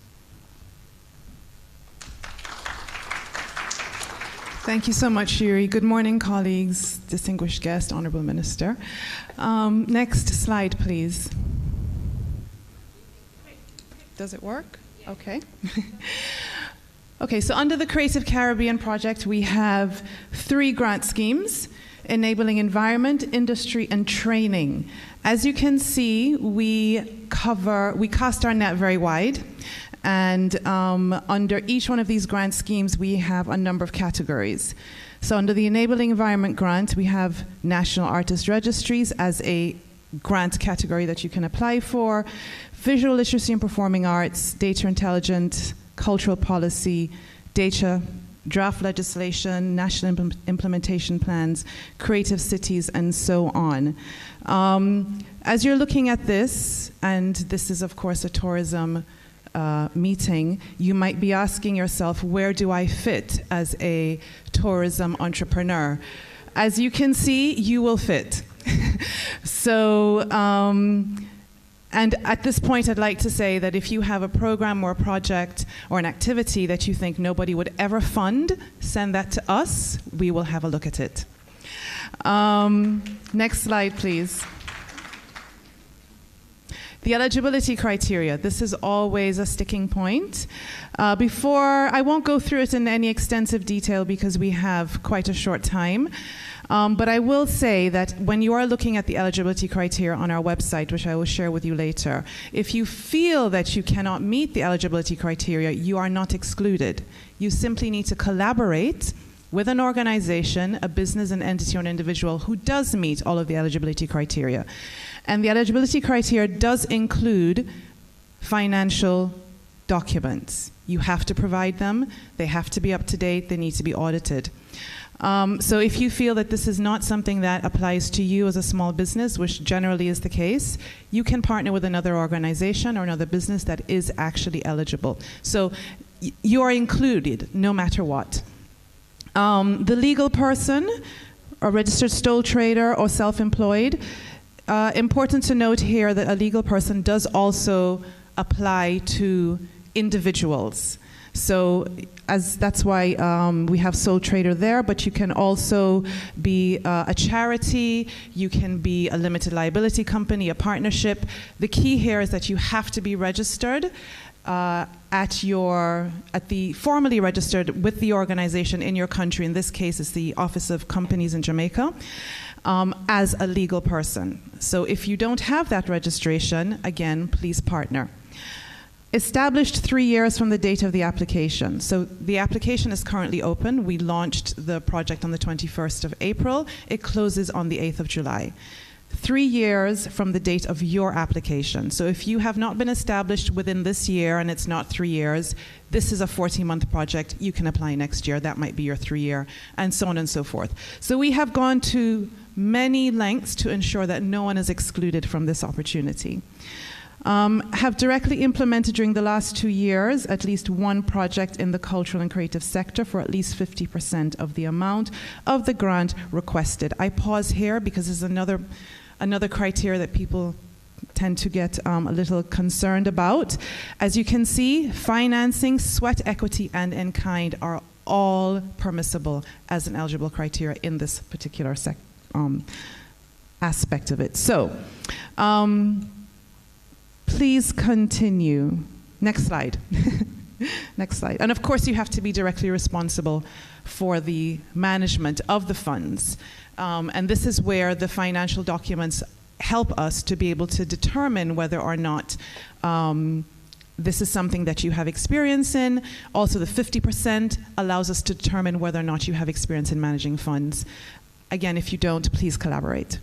Thank you so much, Yuri. Good morning, colleagues, distinguished guest, Honorable Minister. Next slide, please. Does it work? Okay. Okay, so under the Creative Caribbean project, we have 3 grant schemes: enabling environment, industry, and training. As you can see, we cast our net very wide, and under each one of these grant schemes, we have a number of categories. So under the Enabling Environment grant, we have national artist registries as a grant category that you can apply for: visual literacy and performing arts, data intelligence, cultural policy, data, draft legislation, national implementation plans, creative cities, and so on. As you're looking at this, and this is of course a tourism meeting, you might be asking yourself, where do I fit as a tourism entrepreneur? As you can see, you will fit. So, and at this point, I'd like to say that if you have a program or a project or an activity that you think nobody would ever fund, send that to us. We will have a look at it. Next slide, please. The eligibility criteria. This is always a sticking point. I won't go through it in any extensive detail because we have quite a short time. But I will say that when you are looking at the eligibility criteria on our website, which I will share with you later, if you feel that you cannot meet the eligibility criteria, you are not excluded. You simply need to collaborate with an organization, a business, an entity, or an individual who does meet all of the eligibility criteria. And the eligibility criteria does include financial documents. You have to provide them. They have to be up to date. They need to be audited. So if you feel that this is not something that applies to you as a small business, which generally is the case, you can partner with another organization or another business that is actually eligible. So you are included no matter what. The legal person, a registered sole trader or self-employed, important to note here that a legal person does also apply to individuals. So that's why we have sole trader there, but you can also be a charity, you can be a limited liability company, a partnership. The key here is that you have to be registered formally registered with the organization in your country. In this case, it's the Office of Companies in Jamaica, as a legal person. So if you don't have that registration, again, please partner. Established 3 years from the date of the application. So the application is currently open. We launched the project on the 21st of April. It closes on the 8th of July. 3 years from the date of your application. So if you have not been established within this year and it's not 3 years, this is a 14-month project. You can apply next year. That might be your 3-year, and so on and so forth. So we have gone to many lengths to ensure that no one is excluded from this opportunity. Have directly implemented during the last 2 years at least one project in the cultural and creative sector for at least 50% of the amount of the grant requested. I pause here because there's another criteria that people tend to get a little concerned about. As you can see, financing, sweat equity, and in kind are all permissible as an eligible criteria in this particular aspect of it. So, please continue. Next slide. Next slide. And of course, you have to be directly responsible for the management of the funds. And this is where the financial documents help us to be able to determine whether or not this is something that you have experience in. Also, the 50% allows us to determine whether or not you have experience in managing funds. Again, if you don't, please collaborate.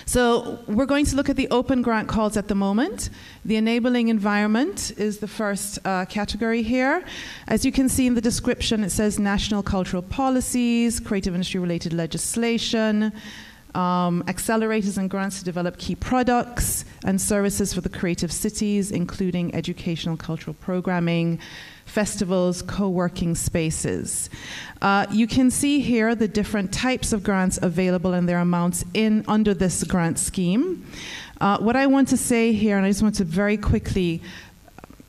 So we're going to look at the open grant calls at the moment. The enabling environment is the first category here. As you can see in the description, it says national cultural policies, creative industry related legislation, accelerators and grants to develop key products and services for the creative cities, including educational cultural programming, festivals, co-working spaces. You can see here the different types of grants available and their amounts under this grant scheme. What I want to say here, and I just want to very quickly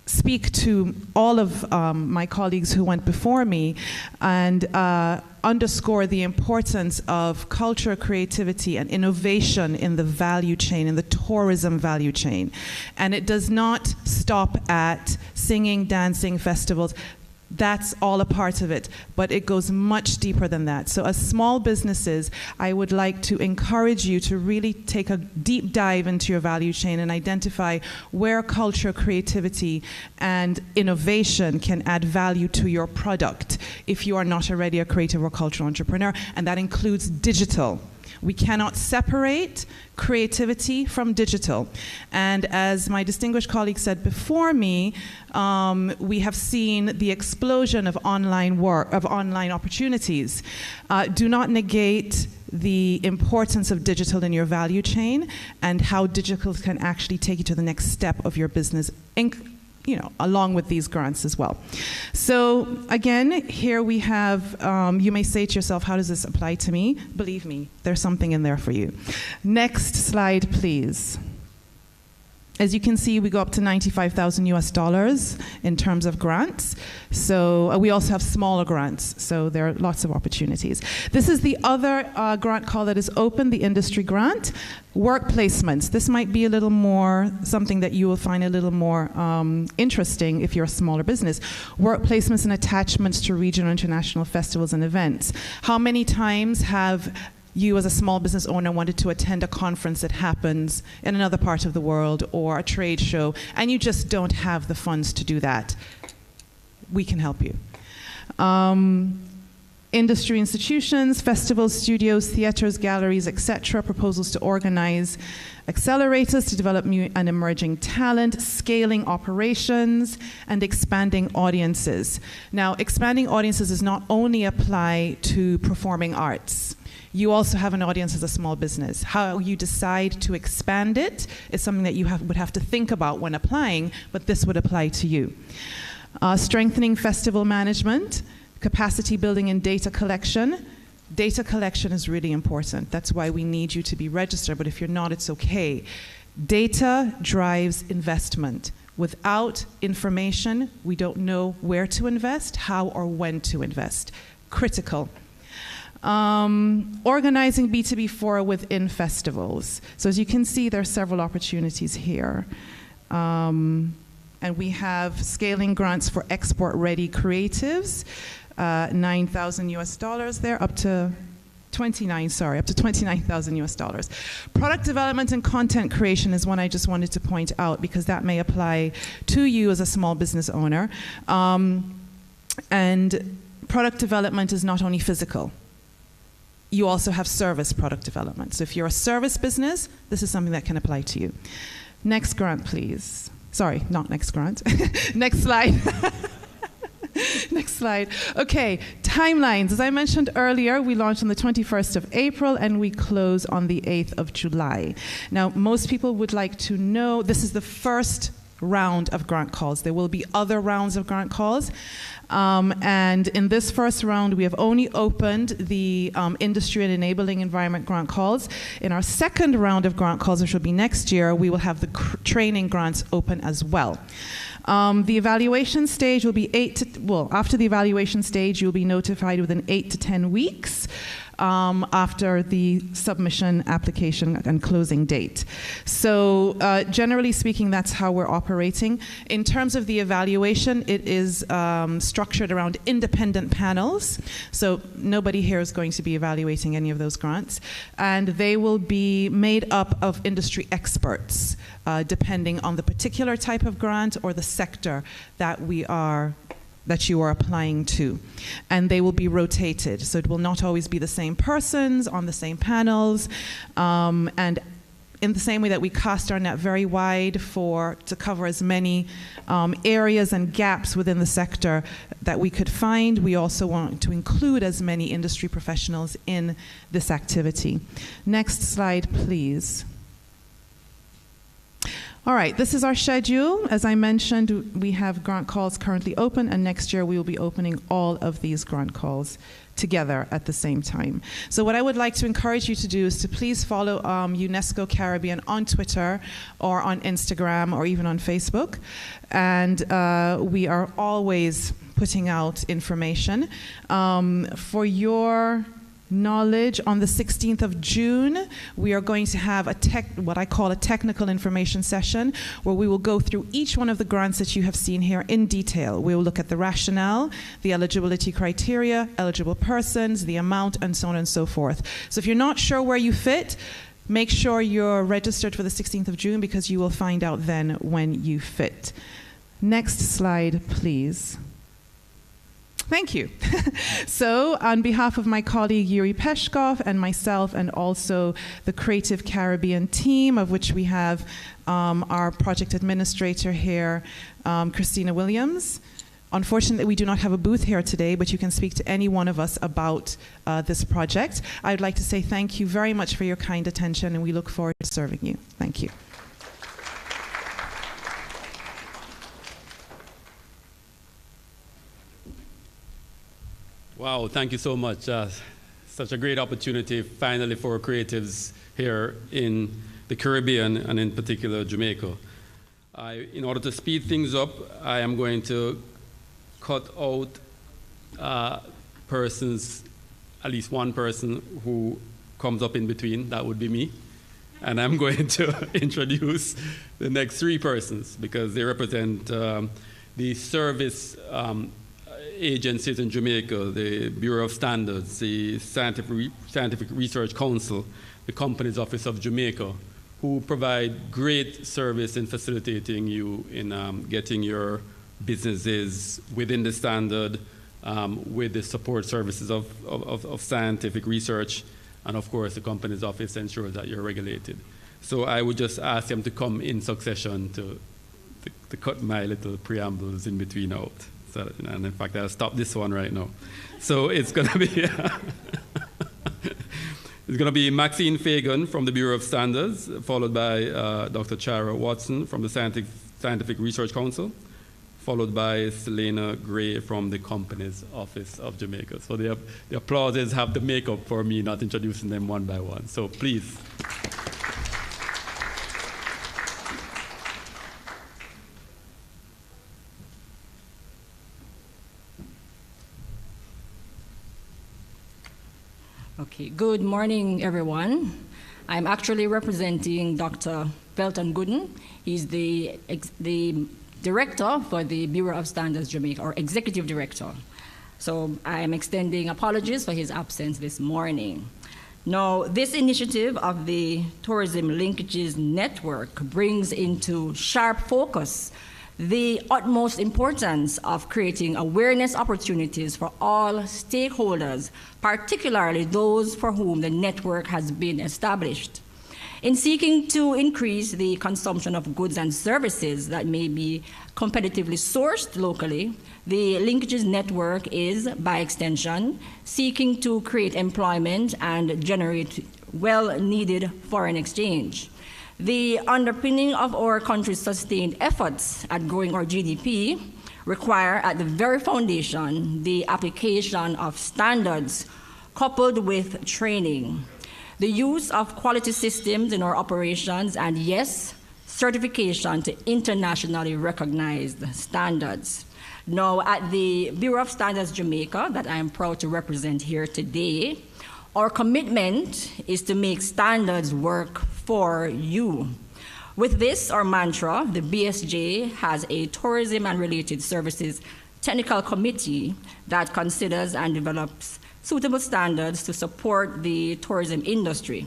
speak to all of my colleagues who went before me and underscore the importance of culture, creativity, and innovation in the value chain, in the tourism value chain. And it does not stop at singing, dancing, festivals. That's all a part of it, but it goes much deeper than that. So as small businesses, I would like to encourage you to really take a deep dive into your value chain and identify where culture, creativity, and innovation can add value to your product if you are not already a creative or cultural entrepreneur, and that includes digital. We cannot separate creativity from digital. And as my distinguished colleague said before me, we have seen the explosion of online work, of online opportunities. Do not negate the importance of digital in your value chain and how digital can actually take you to the next step of your business, along with these grants as well. So again, here we have, you may say to yourself, how does this apply to me? Believe me, there's something in there for you. Next slide, please. As you can see, we go up to $95,000 in terms of grants. So we also have smaller grants, so there are lots of opportunities. This is the other grant call that is open, the industry grant. Work placements. This might be a little more, something that you will find a little more interesting if you're a smaller business. Work placements and attachments to regional and international festivals and events. How many times have you as a small business owner wanted to attend a conference that happens in another part of the world or a trade show, and you just don't have the funds to do that? We can help you. Industry institutions, festivals, studios, theaters, galleries, etc., proposals to organize accelerators to develop new and emerging talent, scaling operations, and expanding audiences. Now, expanding audiences does not only apply to performing arts. You also have an audience as a small business. How you decide to expand it is something that you would have to think about when applying, but this would apply to you. Strengthening festival management, capacity building and data collection. Data collection is really important. That's why we need you to be registered, but if you're not, it's okay. Data drives investment. Without information, we don't know where to invest, how or when to invest. Critical. Organizing B2B fora within festivals. So as you can see, there are several opportunities here. And we have scaling grants for export-ready creatives, $9,000 there, up to $29,000. Product development and content creation is one I just wanted to point out because that may apply to you as a small business owner. And product development is not only physical. You also have service product development. So if you're a service business, this is something that can apply to you. Next grant, please. Sorry, not next grant. Next slide. Next slide. Okay, timelines. As I mentioned earlier, we launched on the 21st of April and we close on the 8th of July. Now, most people would like to know, this is the first round of grant calls. There will be other rounds of grant calls. And in this first round, we have only opened the industry and enabling environment grant calls. In our second round of grant calls, which will be next year, we will have the training grants open as well. The evaluation stage will be after the evaluation stage, you'll be notified within 8 to 10 weeks. After the submission, application, and closing date. So generally speaking, that's how we're operating. In terms of the evaluation, it is structured around independent panels. So nobody here is going to be evaluating any of those grants. And they will be made up of industry experts, depending on the particular type of grant or the sector that you are applying to. And they will be rotated. So it will not always be the same persons on the same panels. And in the same way that we cast our net very wide to cover as many areas and gaps within the sector that we could find, we also want to include as many industry professionals in this activity. Next slide, please. All right, this is our schedule. As I mentioned, we have grant calls currently open, and next year we will be opening all of these grant calls together at the same time. So what I would like to encourage you to do is to please follow UNESCO Caribbean on Twitter or on Instagram or even on Facebook. And we are always putting out information. For your knowledge, on the 16th of June, we are going to have what I call a technical information session, where we will go through each one of the grants that you have seen here in detail. We will look at the rationale, the eligibility criteria, eligible persons, the amount, and so on and so forth. So if you're not sure where you fit, make sure you're registered for the 16th of June, because you will find out then when you fit. Next slide, please. Thank you. So on behalf of my colleague Yuri Peshkov and myself, and also the Creative Caribbean team, of which we have our project administrator here, Christina Williams. Unfortunately, we do not have a booth here today, but you can speak to any one of us about this project. I would like to say thank you very much for your kind attention, and we look forward to serving you. Thank you. Wow, thank you so much. Such a great opportunity finally for creatives here in the Caribbean and in particular Jamaica. In order to speed things up, I am going to cut out persons, at least one person who comes up in between. That would be me. And I'm going to introduce the next three persons because they represent the service agencies in Jamaica, the Bureau of Standards, the Scientific Research Council, the Companies Office of Jamaica, who provide great service in facilitating you in getting your businesses within the standard with the support services of scientific research, and of course the Companies Office ensures that you're regulated. So I would just ask them to come in succession to cut my little preambles in between out. So, and in fact, I'll stop this one right now. So it's going to be it's going to be Maxine Fagan from the Bureau of Standards, followed by Dr. Chara Watson from the Scientific Research Council, followed by Selena Gray from the Companies Office of Jamaica. So the applauses have the makeup for me not introducing them one by one. So please. Okay, good morning, everyone. I'm actually representing Dr. Belton Gooden. He's the director for the Bureau of Standards Jamaica, or executive director. So I'm extending apologies for his absence this morning. Now, this initiative of the Tourism Linkages Network brings into sharp focus the utmost importance of creating awareness opportunities for all stakeholders, particularly those for whom the network has been established. In seeking to increase the consumption of goods and services that may be competitively sourced locally, the Linkages Network is, by extension, seeking to create employment and generate well-needed foreign exchange. The underpinning of our country's sustained efforts at growing our GDP require, at the very foundation, the application of standards coupled with training, the use of quality systems in our operations, and yes, certification to internationally recognized standards. Now, at the Bureau of Standards Jamaica, that I am proud to represent here today, our commitment is to make standards work for you. With this, our mantra, the BSJ has a tourism and related services technical committee that considers and develops suitable standards to support the tourism industry.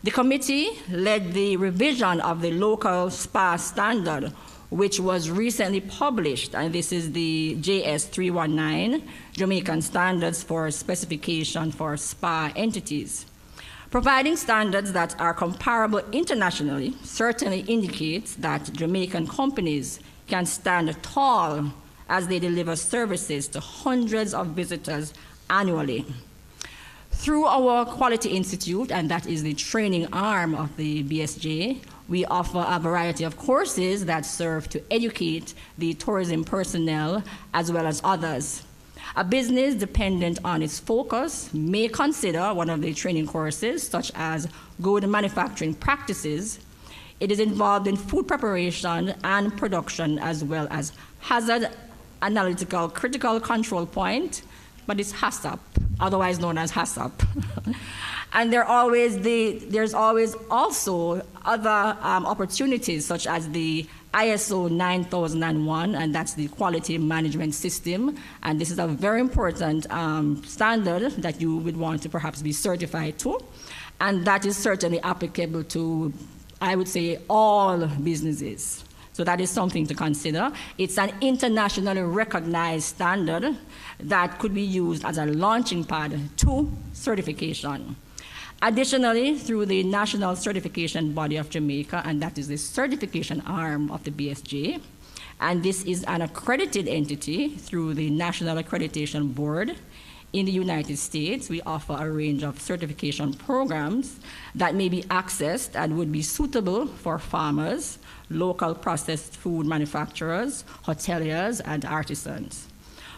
The committee led the revision of the local SPA standard, which was recently published, and this is the JS 319, Jamaican Standards for Specification for SPA Entities. Providing standards that are comparable internationally certainly indicates that Jamaican companies can stand tall as they deliver services to hundreds of visitors annually. Through our Quality Institute, and that is the training arm of the BSJ, we offer a variety of courses that serve to educate the tourism personnel as well as others. A business dependent on its focus may consider one of the training courses, such as good manufacturing practices. It is involved in food preparation and production, as well as hazard analytical critical control point, but it's HACCP, otherwise known as HACCP. And there's always also other opportunities, such as the ISO 9001, and that's the quality management system. And this is a very important standard that you would want to perhaps be certified to. And that is certainly applicable to, I would say, all businesses. So that is something to consider. It's an internationally recognized standard that could be used as a launching pad to certification. Additionally, through the National Certification Body of Jamaica, and that is the certification arm of the BSJ, and this is an accredited entity through the National Accreditation Board in the United States. We offer a range of certification programs that may be accessed and would be suitable for farmers, local processed food manufacturers, hoteliers, and artisans.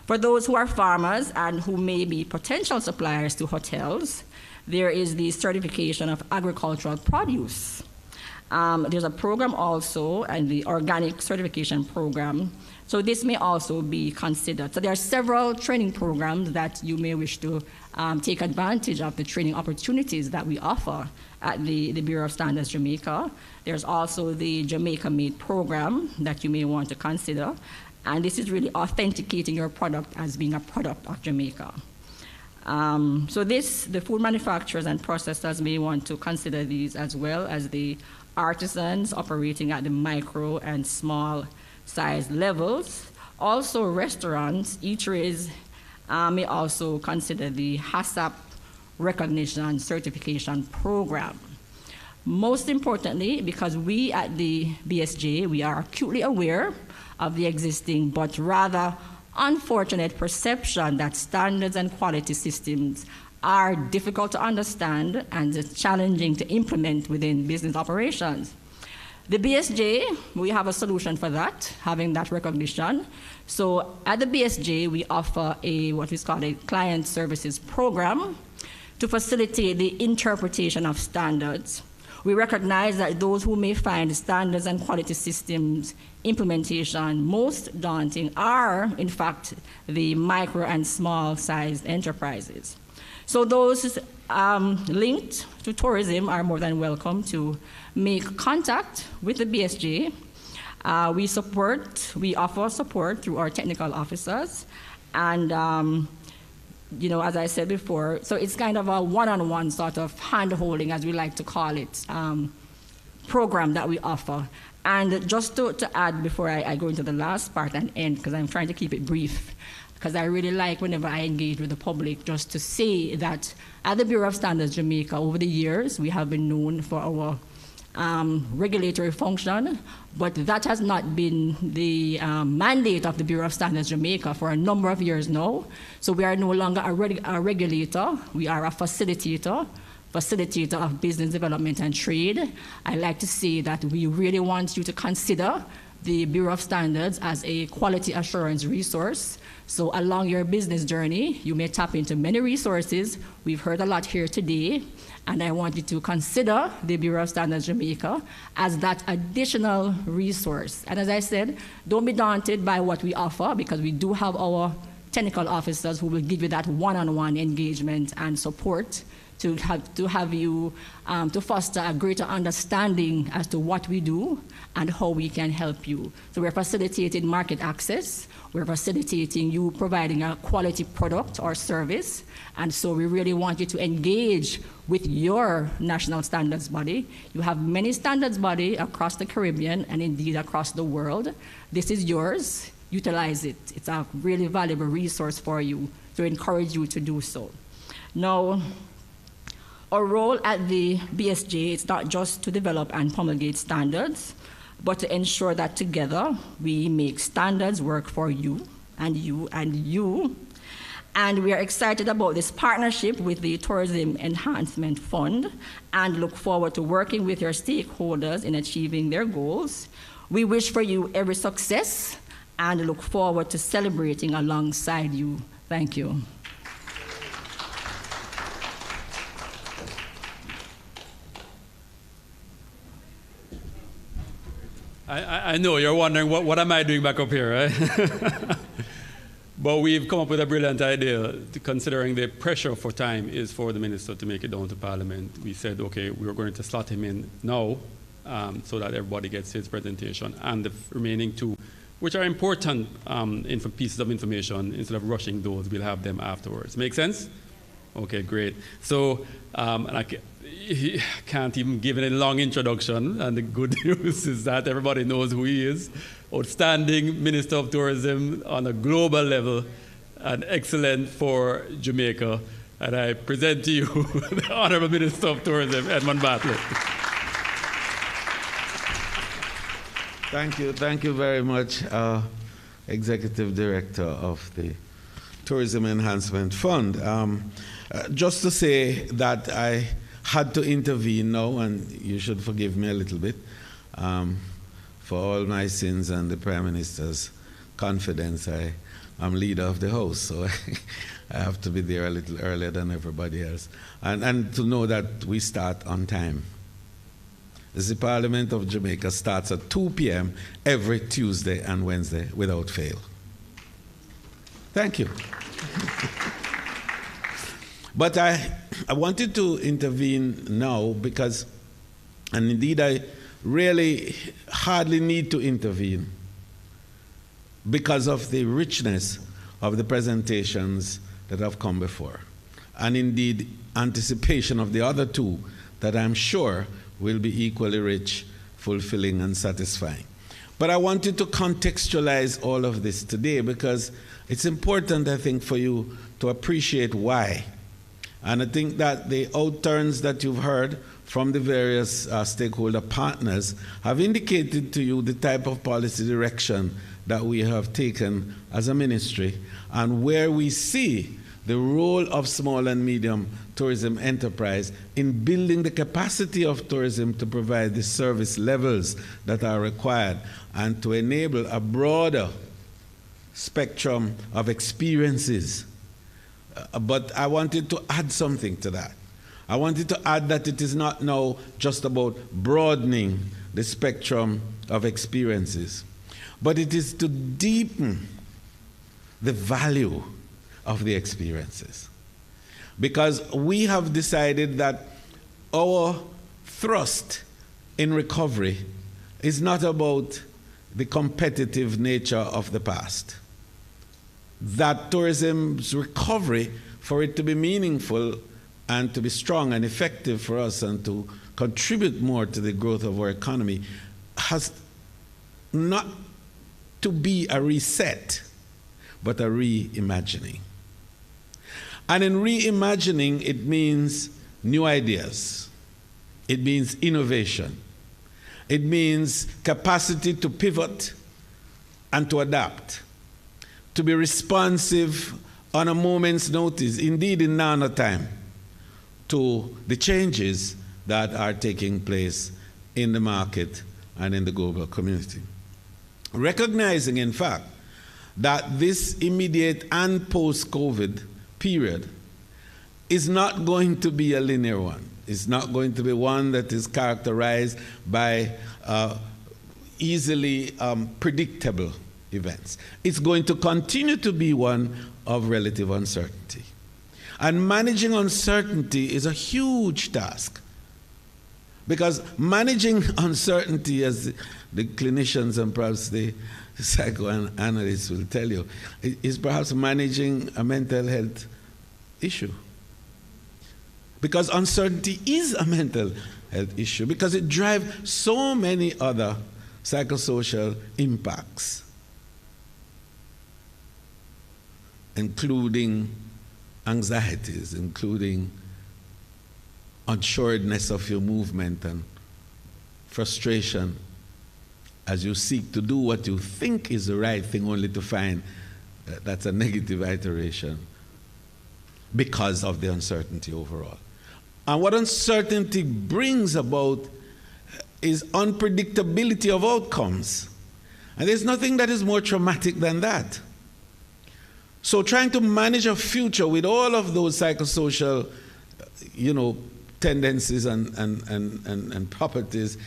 For those who are farmers and who may be potential suppliers to hotels, there is the certification of agricultural produce. There's a program also, and the organic certification program. So this may also be considered. So there are several training programs that you may wish to take advantage of, the training opportunities that we offer at the Bureau of Standards Jamaica. There's also the Jamaica Made program that you may want to consider. And this is really authenticating your product as being a product of Jamaica. So the food manufacturers and processors may want to consider these, as well as the artisans operating at the micro and small size levels. Also restaurants, eateries may also consider the HACCP recognition certification program. Most importantly, because we at the BSJ, we are acutely aware of the existing but rather unfortunate perception that standards and quality systems are difficult to understand and challenging to implement within business operations. The BSJ, we have a solution for that, having that recognition. So at the BSJ, we offer what is called a client services program to facilitate the interpretation of standards. We recognize that those who may find standards and quality systems implementation most daunting are, in fact, the micro and small-sized enterprises. So those linked to tourism are more than welcome to make contact with the BSJ. We offer support through our technical officers, and as I said before, so it's kind of a one-on-one sort of hand-holding, as we like to call it, program that we offer. And just to add before I go into the last part and end, because I'm trying to keep it brief, because I really like whenever I engage with the public just to say that at the Bureau of Standards Jamaica, over the years, we have been known for our regulatory function, but that has not been the mandate of the Bureau of Standards Jamaica for a number of years now. So we are no longer a regulator, we are a facilitator of business development and trade. I like to say that we really want you to consider the Bureau of Standards as a quality assurance resource. So along your business journey, you may tap into many resources. We've heard a lot here today, and I want you to consider the Bureau of Standards Jamaica as that additional resource. And as I said, don't be daunted by what we offer, because we do have our technical officers who will give you that one-on-one engagement and support to have you to foster a greater understanding as to what we do and how we can help you. So we're facilitating market access, we're facilitating you providing a quality product or service, and so we really want you to engage with your national standards body. You have many standards bodies across the Caribbean and indeed across the world. This is yours, utilize it. It's a really valuable resource for you, to encourage you to do so. Now, our role at the BSJ is not just to develop and promulgate standards, but to ensure that together we make standards work for you and you and you. And we are excited about this partnership with the Tourism Enhancement Fund and look forward to working with your stakeholders in achieving their goals. We wish for you every success and look forward to celebrating alongside you. Thank you. I know you're wondering what am I doing back up here, right? But we've come up with a brilliant idea, considering the pressure for time is for the minister to make it down to Parliament. We said, okay, we're going to slot him in now so that everybody gets his presentation, and the remaining two, which are important pieces of information, instead of rushing those, we'll have them afterwards. Make sense? Okay, great. So he can't even give any long introduction, and the good news is that everybody knows who he is. Outstanding Minister of Tourism on a global level, and excellent for Jamaica. And I present to you the Honorable Minister of Tourism, Edmund Bartlett. Thank you very much, Executive Director of the Tourism Enhancement Fund. Just to say that I had to intervene now, and you should forgive me a little bit for all my sins and the Prime Minister's confidence. I'm leader of the House, so I have to be there a little earlier than everybody else. And to know that we start on time. The Parliament of Jamaica starts at 2 p.m. every Tuesday and Wednesday without fail. Thank you. But I wanted to intervene now because, and indeed I really hardly need to intervene because of the richness of the presentations that have come before, and indeed anticipation of the other two that I'm sure will be equally rich, fulfilling, and satisfying. But I wanted to contextualize all of this today because it's important, I think, for you to appreciate why. And I think that the outturns that you've heard from the various stakeholder partners have indicated to you the type of policy direction that we have taken as a ministry and where we see the role of small and medium tourism enterprise in building the capacity of tourism to provide the service levels that are required and to enable a broader spectrum of experiences. But I wanted to add something to that. I wanted to add that it is not now just about broadening the spectrum of experiences, but it is to deepen the value of the experiences. Because we have decided that our thrust in recovery is not about the competitive nature of the past. That tourism's recovery, for it to be meaningful and to be strong and effective for us and to contribute more to the growth of our economy, has not to be a reset, but a reimagining. And in reimagining, it means new ideas. It means innovation. It means capacity to pivot and to adapt, to be responsive on a moment's notice, indeed in nano time, to the changes that are taking place in the market and in the global community. Recognizing, in fact, that this immediate and post-COVID period is not going to be a linear one. It's not going to be one that is characterized by easily predictable events. It's going to continue to be one of relative uncertainty. And managing uncertainty is a huge task, because managing uncertainty, as the clinicians and perhaps the psychoanalysts will tell you, is perhaps managing a mental health issue. Because uncertainty is a mental health issue, because it drives so many other psychosocial impacts, including anxieties, including unsureness of your movement and frustration as you seek to do what you think is the right thing, only to find that that's a negative iteration because of the uncertainty overall. And what uncertainty brings about is unpredictability of outcomes. And there's nothing that is more traumatic than that. So trying to manage a future with all of those psychosocial, tendencies and properties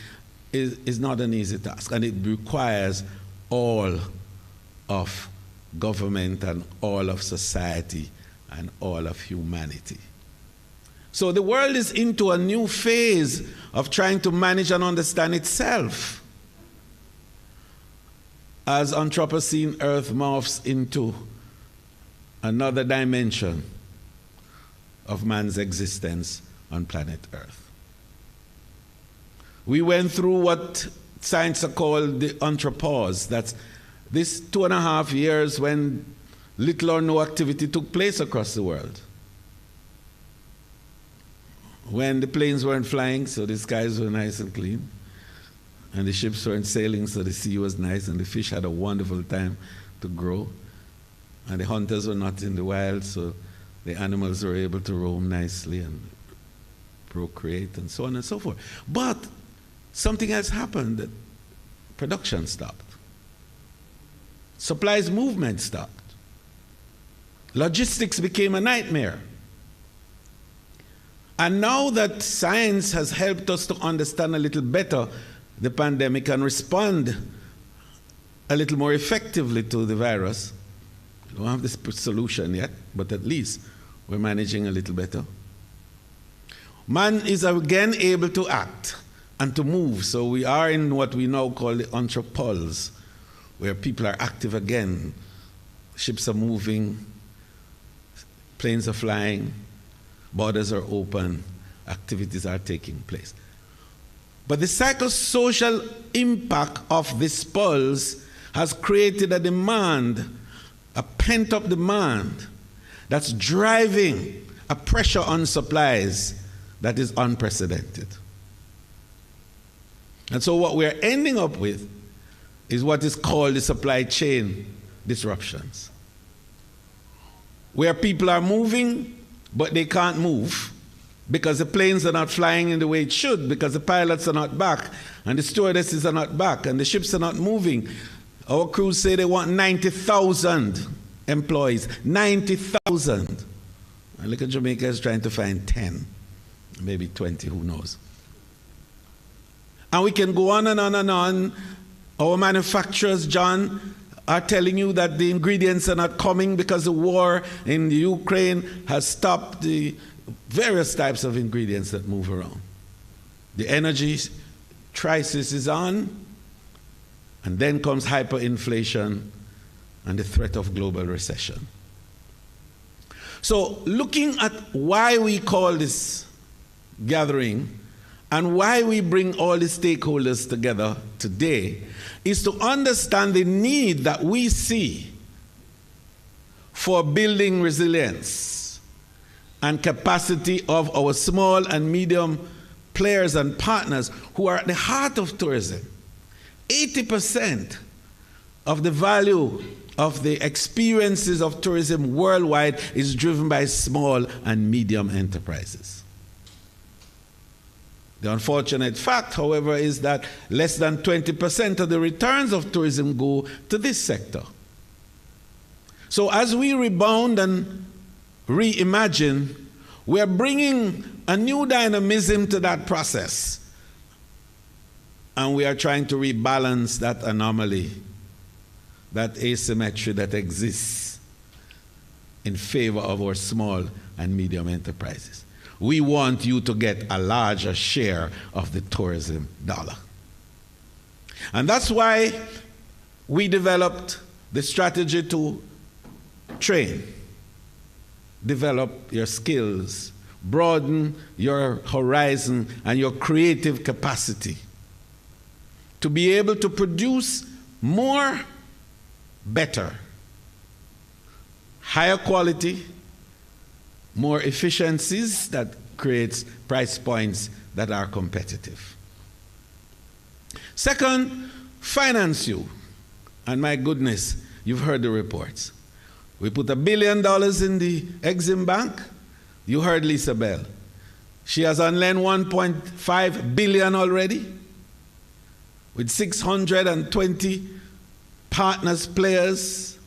is not an easy task. And it requires all of government and all of society and all of humanity. So the world is into a new phase of trying to manage and understand itself as Anthropocene Earth morphs into another dimension of man's existence on planet Earth. We went through what science called the entrepause. That's this 2.5 years when little or no activity took place across the world. When the planes weren't flying, so the skies were nice and clean, and the ships weren't sailing, so the sea was nice, and the fish had a wonderful time to grow, and the hunters were not in the wild, so the animals were able to roam nicely and procreate, and so on and so forth. But something else happened. That production stopped. Supplies movement stopped. Logistics became a nightmare. And now that science has helped us to understand a little better the pandemic and respond a little more effectively to the virus, we don't have this solution yet, but at least we're managing a little better. Man is again able to act and to move. So we are in what we now call the entrepause, where people are active again. Ships are moving, planes are flying, borders are open, activities are taking place. But the psychosocial impact of this pulse has created a demand, a pent-up demand, that's driving a pressure on supplies that is unprecedented. And so what we're ending up with is what is called the supply chain disruptions, where people are moving, but they can't move because the planes are not flying in the way it should, because the pilots are not back, and the stewardesses are not back, and the ships are not moving. Our crews say they want 90,000 employees. 90,000. And look at Jamaica is trying to find 10, maybe 20, who knows. And we can go on and on and on. Our manufacturers, John, are telling you that the ingredients are not coming because the war in Ukraine has stopped the various types of ingredients that move around. The energy crisis is on, and then comes hyperinflation and the threat of global recession. So looking at why we call this gathering and why we bring all the stakeholders together today is to understand the need that we see for building resilience and capacity of our small and medium players and partners who are at the heart of tourism. 80% of the value of the experiences of tourism worldwide is driven by small and medium enterprises. The unfortunate fact, however, is that less than 20% of the returns of tourism go to this sector. So as we rebound and reimagine, we are bringing a new dynamism to that process. And we are trying to rebalance that anomaly, that asymmetry that exists in favor of our small and medium enterprises. We want you to get a larger share of the tourism dollar. And that's why we developed the strategy to train, develop your skills, broaden your horizon and your creative capacity to be able to produce more, better, higher quality, more efficiencies that creates price points that are competitive. Second, finance you. And my goodness, you've heard the reports. We put $1 billion in the Exim Bank. You heard Lisa Bell. She has on lend $1.5 billion already, with 620 partners, players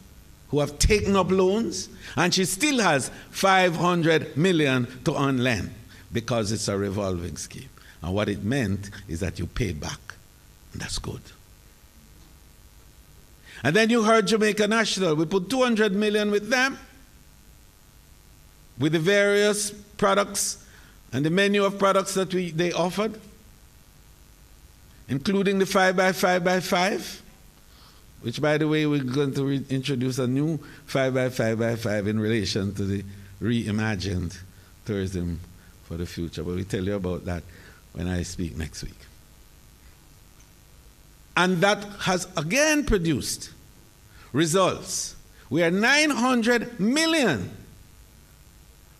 who have taken up loans, and she still has $500 million to unlend because it's a revolving scheme. And what it meant is that you paid back, and that's good. And then you heard Jamaica National. We put $200 million with them, with the various products and the menu of products that they offered, including the 5x5x5, which, by the way, we're going to introduce a new 5x5x5 in relation to the reimagined tourism for the future. But we'll tell you about that when I speak next week. And that has again produced results where 900 million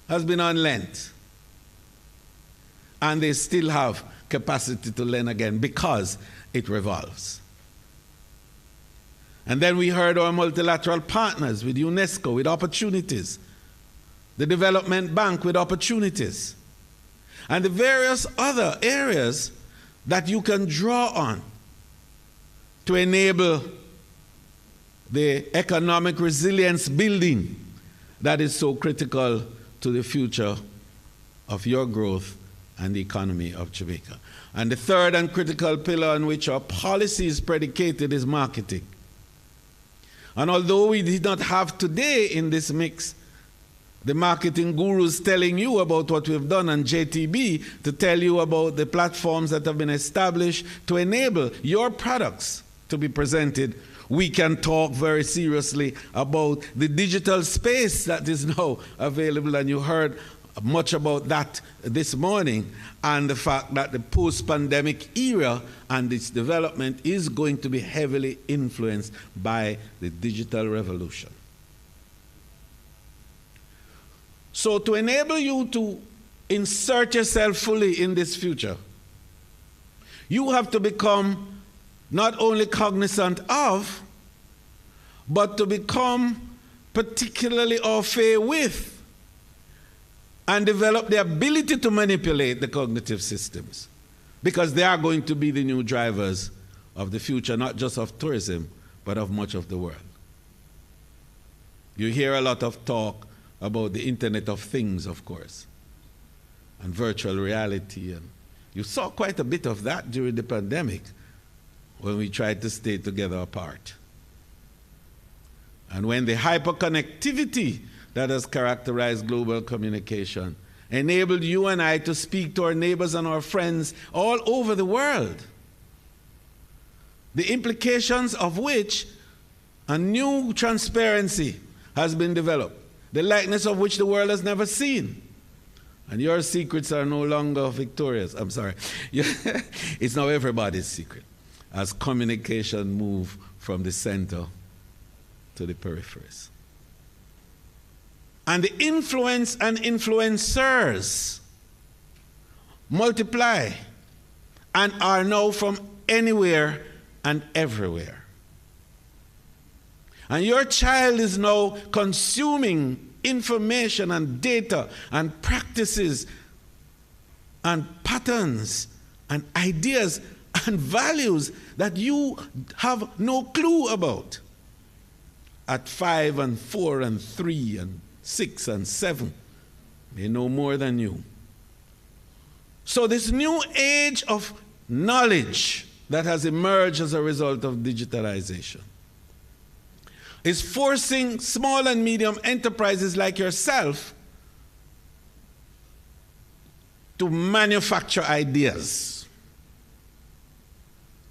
has been unlent. And they still have capacity to lend again because it revolves. And then we heard our multilateral partners with UNESCO with opportunities, the Development Bank with opportunities, and the various other areas that you can draw on to enable the economic resilience building that is so critical to the future of your growth and the economy of Jamaica. And the third and critical pillar on which our policy is predicated is marketing. And although we did not have today in this mix the marketing gurus telling you about what we've done and JTB to tell you about the platforms that have been established to enable your products to be presented, we can talk very seriously about the digital space that is now available, and you heard much about that this morning, and the fact that the post-pandemic era and its development is going to be heavily influenced by the digital revolution. So to enable you to insert yourself fully in this future, you have to become not only cognizant of, but to become particularly au fait with, and develop the ability to manipulate the cognitive systems, because they are going to be the new drivers of the future, not just of tourism, but of much of the world. You hear a lot of talk about the Internet of Things, of course, and virtual reality, and you saw quite a bit of that during the pandemic when we tried to stay together apart. And when the hyperconnectivity that has characterized global communication enabled you and I to speak to our neighbors and our friends all over the world, the implications of which a new transparency has been developed, the likeness of which the world has never seen. And your secrets are no longer victorious. I'm sorry. It's now everybody's secret as communication moves from the center to the peripheries. And the influence and influencers multiply and are now from anywhere and everywhere. And your child is now consuming information and data and practices and patterns and ideas and values that you have no clue about at 5 and 4 and 3 and 6 and 7. They know more than you. So this new age of knowledge that has emerged as a result of digitalization is forcing small and medium enterprises like yourself to manufacture ideas.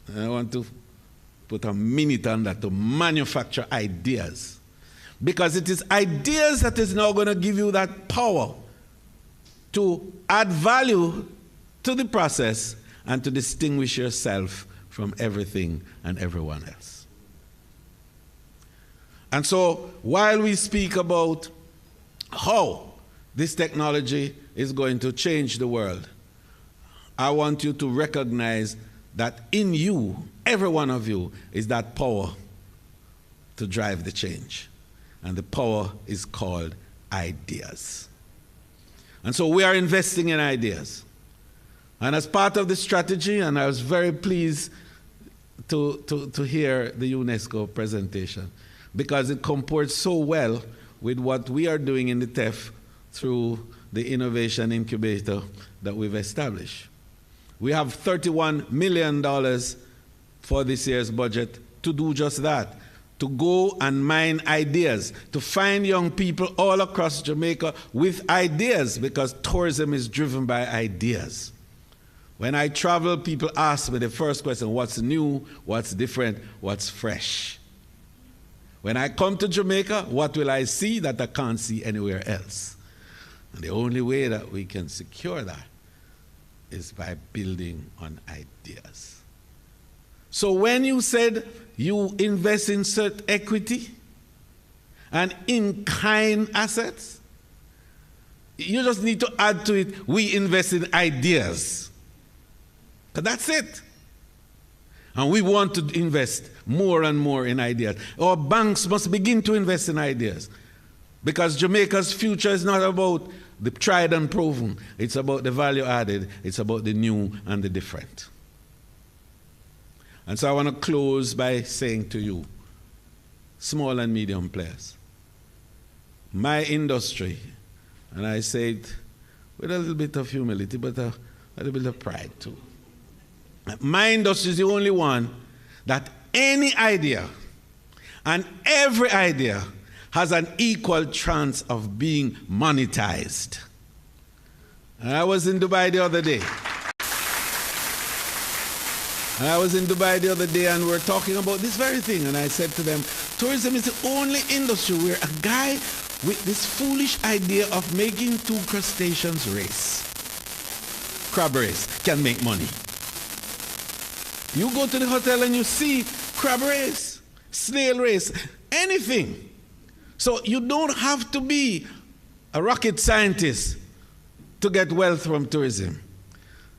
And I want to put a minute on that, to manufacture ideas. Because it is ideas that is now going to give you that power to add value to the process and to distinguish yourself from everything and everyone else. And so, while we speak about how this technology is going to change the world, I want you to recognize that in you, every one of you, is that power to drive the change. And the power is called ideas. And so we are investing in ideas. And as part of the strategy, and I was very pleased to hear the UNESCO presentation, because it comports so well with what we are doing in the TEF through the innovation incubator that we've established. We have $31 million for this year's budget to do just that, to go and mine ideas, to find young people all across Jamaica with ideas, because tourism is driven by ideas. When I travel, people ask me the first question, what's new, what's different, what's fresh? When I come to Jamaica, what will I see that I can't see anywhere else? And the only way that we can secure that is by building on ideas. So when you said you invest in certain equity and in-kind assets, you just need to add to it, we invest in ideas. 'Cause that's it. And we want to invest more and more in ideas. Our banks must begin to invest in ideas. Because Jamaica's future is not about the tried and proven. It's about the value added. It's about the new and the different. And so I want to close by saying to you, small and medium players, my industry, and I say it with a little bit of humility, but a little bit of pride too. My industry is the only one that any idea and every idea has an equal chance of being monetized. And I was in Dubai the other day. And we were talking about this very thing. And I said to them, tourism is the only industry where a guy with this foolish idea of making two crustaceans race, crab race, can make money. You go to the hotel and you see crab race, snail race, anything. So you don't have to be a rocket scientist to get wealth from tourism.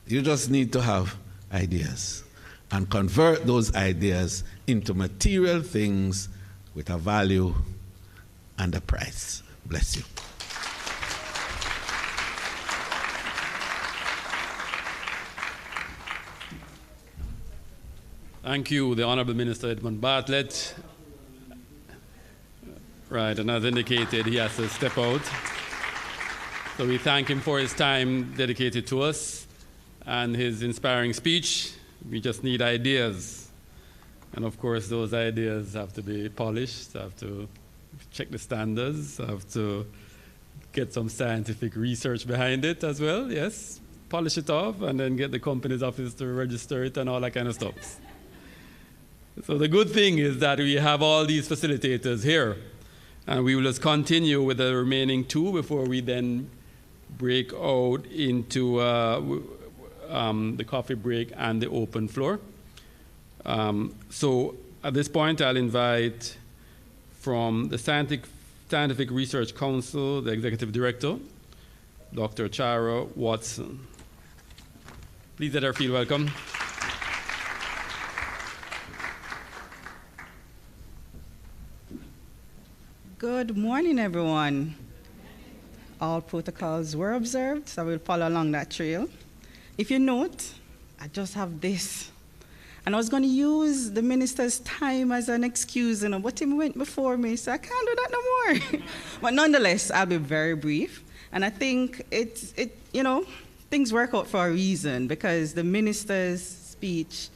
You just need to have ideas and convert those ideas into material things with a value and a price. Bless you. Thank you, the Honorable Minister Edmund Bartlett. Right, and as indicated, he has to step out. So we thank him for his time dedicated to us and his inspiring speech. We just need ideas. And of course, those ideas have to be polished, have to check the standards, have to get some scientific research behind it as well, yes. Polish it off and then get the company's office to register it and all that kind of stuff. So the good thing is that we have all these facilitators here. And we will just continue with the remaining two before we then break out into the coffee break and the open floor. So at this point, I'll invite from the Scientific Research Council, the Executive Director, Dr. Chara Watson. Please let her feel welcome. Good morning, everyone. All protocols were observed, so we'll follow along that trail. If you note, I just have this. And I was going to use the minister's time as an excuse, but he went before me, so I can't do that no more. But nonetheless, I'll be very brief. And I think things work out for a reason, because the minister's speech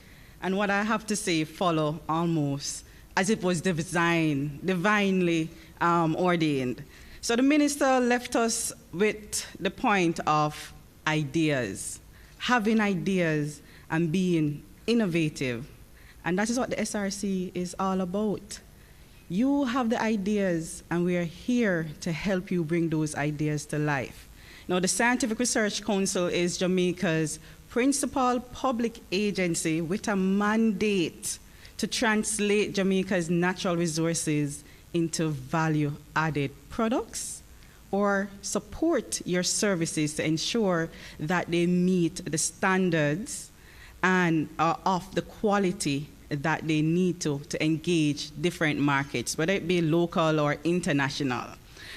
and what I have to say follow almost as it was divinely ordained. So the minister left us with the point of ideas, having ideas and being innovative. And that is what the SRC is all about. You have the ideas, and we are here to help you bring those ideas to life. Now, the Scientific Research Council is Jamaica's principal public agency with a mandate to translate Jamaica's natural resources into value-added products or support your services to ensure that they meet the standards and are of the quality that they need to engage different markets, whether it be local or international.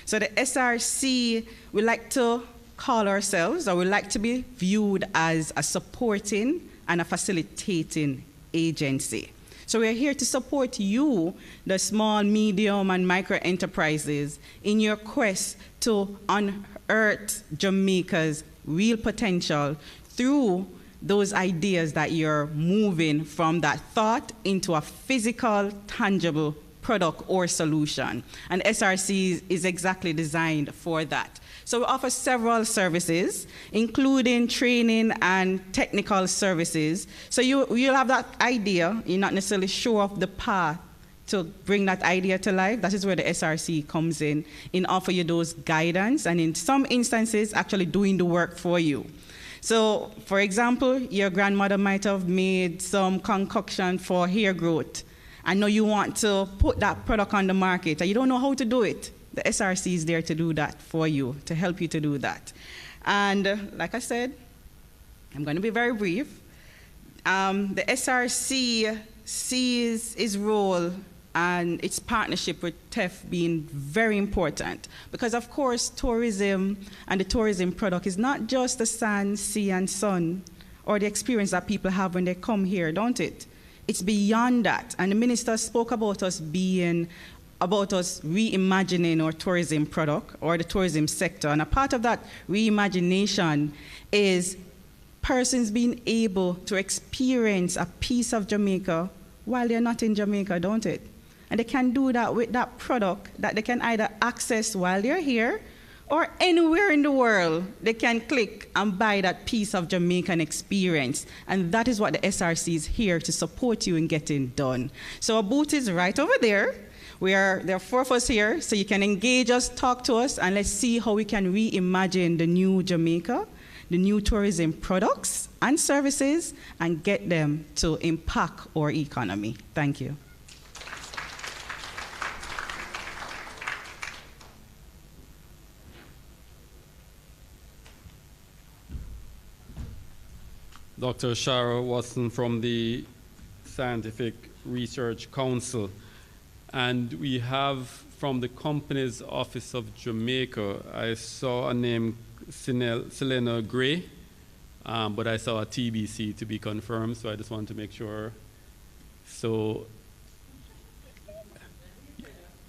So the SRC, we like to call ourselves, or we like to be viewed as a supporting and a facilitating agency. So we're here to support you, the small, medium, and micro enterprises, in your quest to unearth Jamaica's real potential through those ideas that you're moving from that thought into a physical, tangible product or solution. And SRC is exactly designed for that. So we offer several services, including training and technical services. So you'll have that idea, you're not necessarily sure of the path to bring that idea to life. That is where the SRC comes in offer you those guidance, and in some instances, actually doing the work for you. So, for example, your grandmother might have made some concoction for hair growth. And now you want to put that product on the market, and you don't know how to do it. The SRC is there to do that for you, to help you to do that. And like I said, I'm going to be very brief. The SRC sees its role and its partnership with TEF being very important. Because of course, tourism and the tourism product is not just the sand, sea, and sun, or the experience that people have when they come here, don't it? It's beyond that. And the minister spoke about us reimagining our tourism product or the tourism sector. And a part of that reimagination is persons being able to experience a piece of Jamaica while they're not in Jamaica, don't it? And they can do that with that product that they can either access while they're here or anywhere in the world. They can click and buy that piece of Jamaican experience. And that is what the SRC is here to support you in getting done. So our booth is right over there. There are 4 of us here, so you can engage us, talk to us, and let's see how we can reimagine the new Jamaica, the new tourism products and services, and get them to impact our economy. Thank you. Dr. Shara Watson from the Scientific Research Council. And we have from the Companies Office of Jamaica, I saw a name, Selena Gray, but I saw a TBC to be confirmed, so I just want to make sure. So,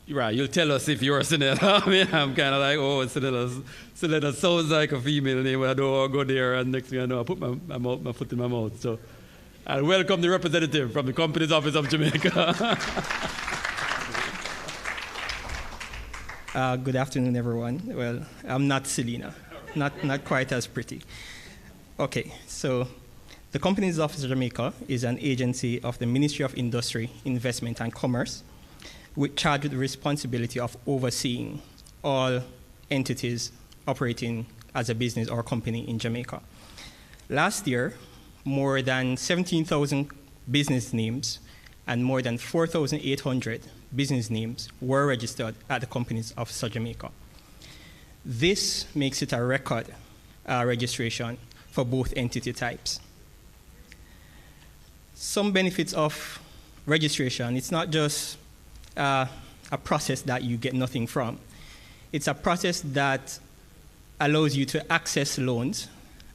right, you'll tell us if you're Selena. I mean, I'm kind of like, oh, Selena sounds like a female name, but I don't want to go there, and next thing I know, I put my foot in my mouth. So, I'll welcome the representative from the Companies Office of Jamaica. Good afternoon, everyone. Well, I'm not Selena, not quite as pretty. Okay, so the Companies Office of Jamaica is an agency of the Ministry of Industry, Investment and Commerce, with charge with the responsibility of overseeing all entities operating as a business or company in Jamaica. Last year, more than 17,000 business names and more than 4,800 business names were registered at the Companies Office of Jamaica. This makes it a record registration for both entity types. Some benefits of registration, it's not just a process that you get nothing from. It's a process that allows you to access loans.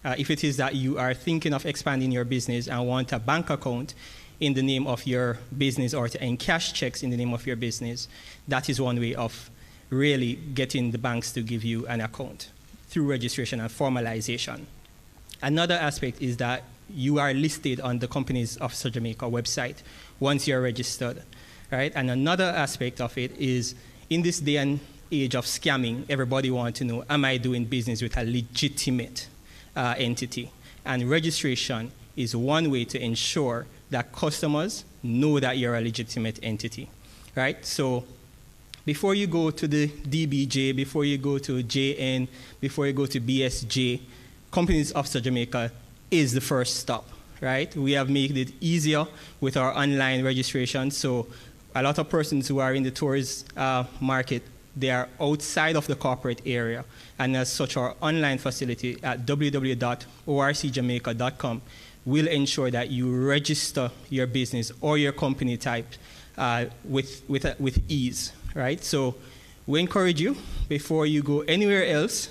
If it is that you are thinking of expanding your business and want a bank account in the name of your business or to encash checks in the name of your business, that is one way of really getting the banks to give you an account through registration and formalization. Another aspect is that you are listed on the Companies Office of Jamaica website once you're registered, right? And another aspect of it is, in this day and age of scamming, everybody wants to know, am I doing business with a legitimate entity? And registration is one way to ensure that customers know that you're a legitimate entity, right? So before you go to the DBJ, before you go to JN, before you go to BSJ, Companies Office of Jamaica is the first stop, right? We have made it easier with our online registration. So a lot of persons who are in the tourist market, they are outside of the corporate area. And as such, our online facility at www.orcjamaica.com will ensure that you register your business or your company type with ease, right? So we encourage you, before you go anywhere else,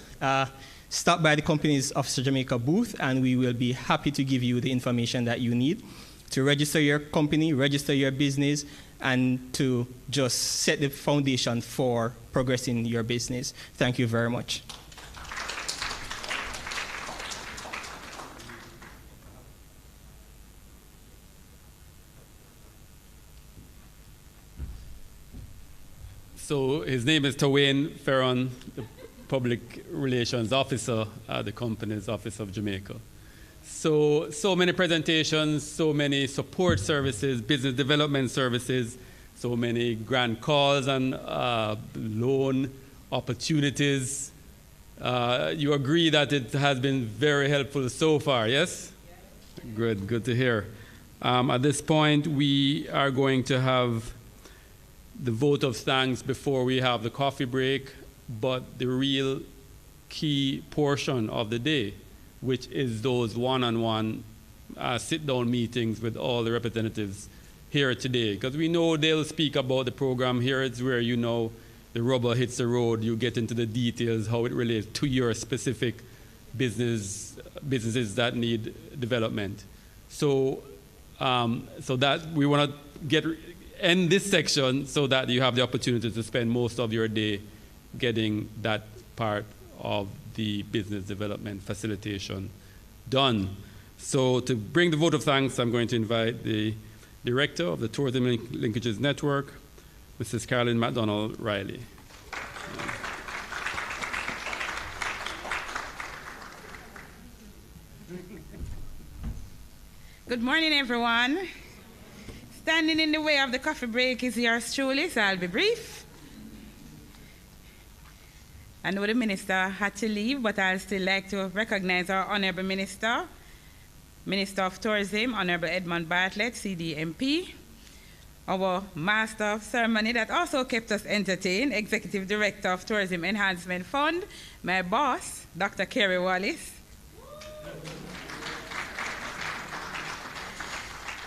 stop by the Companies Office of Jamaica booth, and we will be happy to give you the information that you need to register your company, register your business, and to just set the foundation for progressing your business. Thank you very much. So his name is Tawane Ferron, the Public Relations Officer at the Companies Office of Jamaica. So many presentations, so many support services, business development services, so many grant calls and loan opportunities, You agree that it has been very helpful so far, yes? Good to hear. At this point, we are going to have the vote of thanks before we have the coffee break, but the real key portion of the day, which is those one-on-one sit-down meetings with all the representatives here today. Because we know they'll speak about the program. Here it's where you know the rubber hits the road. You get into the details, how it relates to your specific businesses that need development. So that we want to end this section so that you have the opportunity to spend most of your day getting that part of the business development facilitation done. So to bring the vote of thanks, I'm going to invite the Director of the Tourism Linkages Network, Mrs. Carolyn McDonald-Riley. Good morning, everyone. Standing in the way of the coffee break is yours truly, so I'll be brief. I know the minister had to leave, but I'd still like to recognize our Honorable Minister, Minister of Tourism, Honorable Edmund Bartlett, CDMP, our Master of Ceremony that also kept us entertained, Executive Director of Tourism Enhancement Fund, my boss, Dr. Kerry Wallace,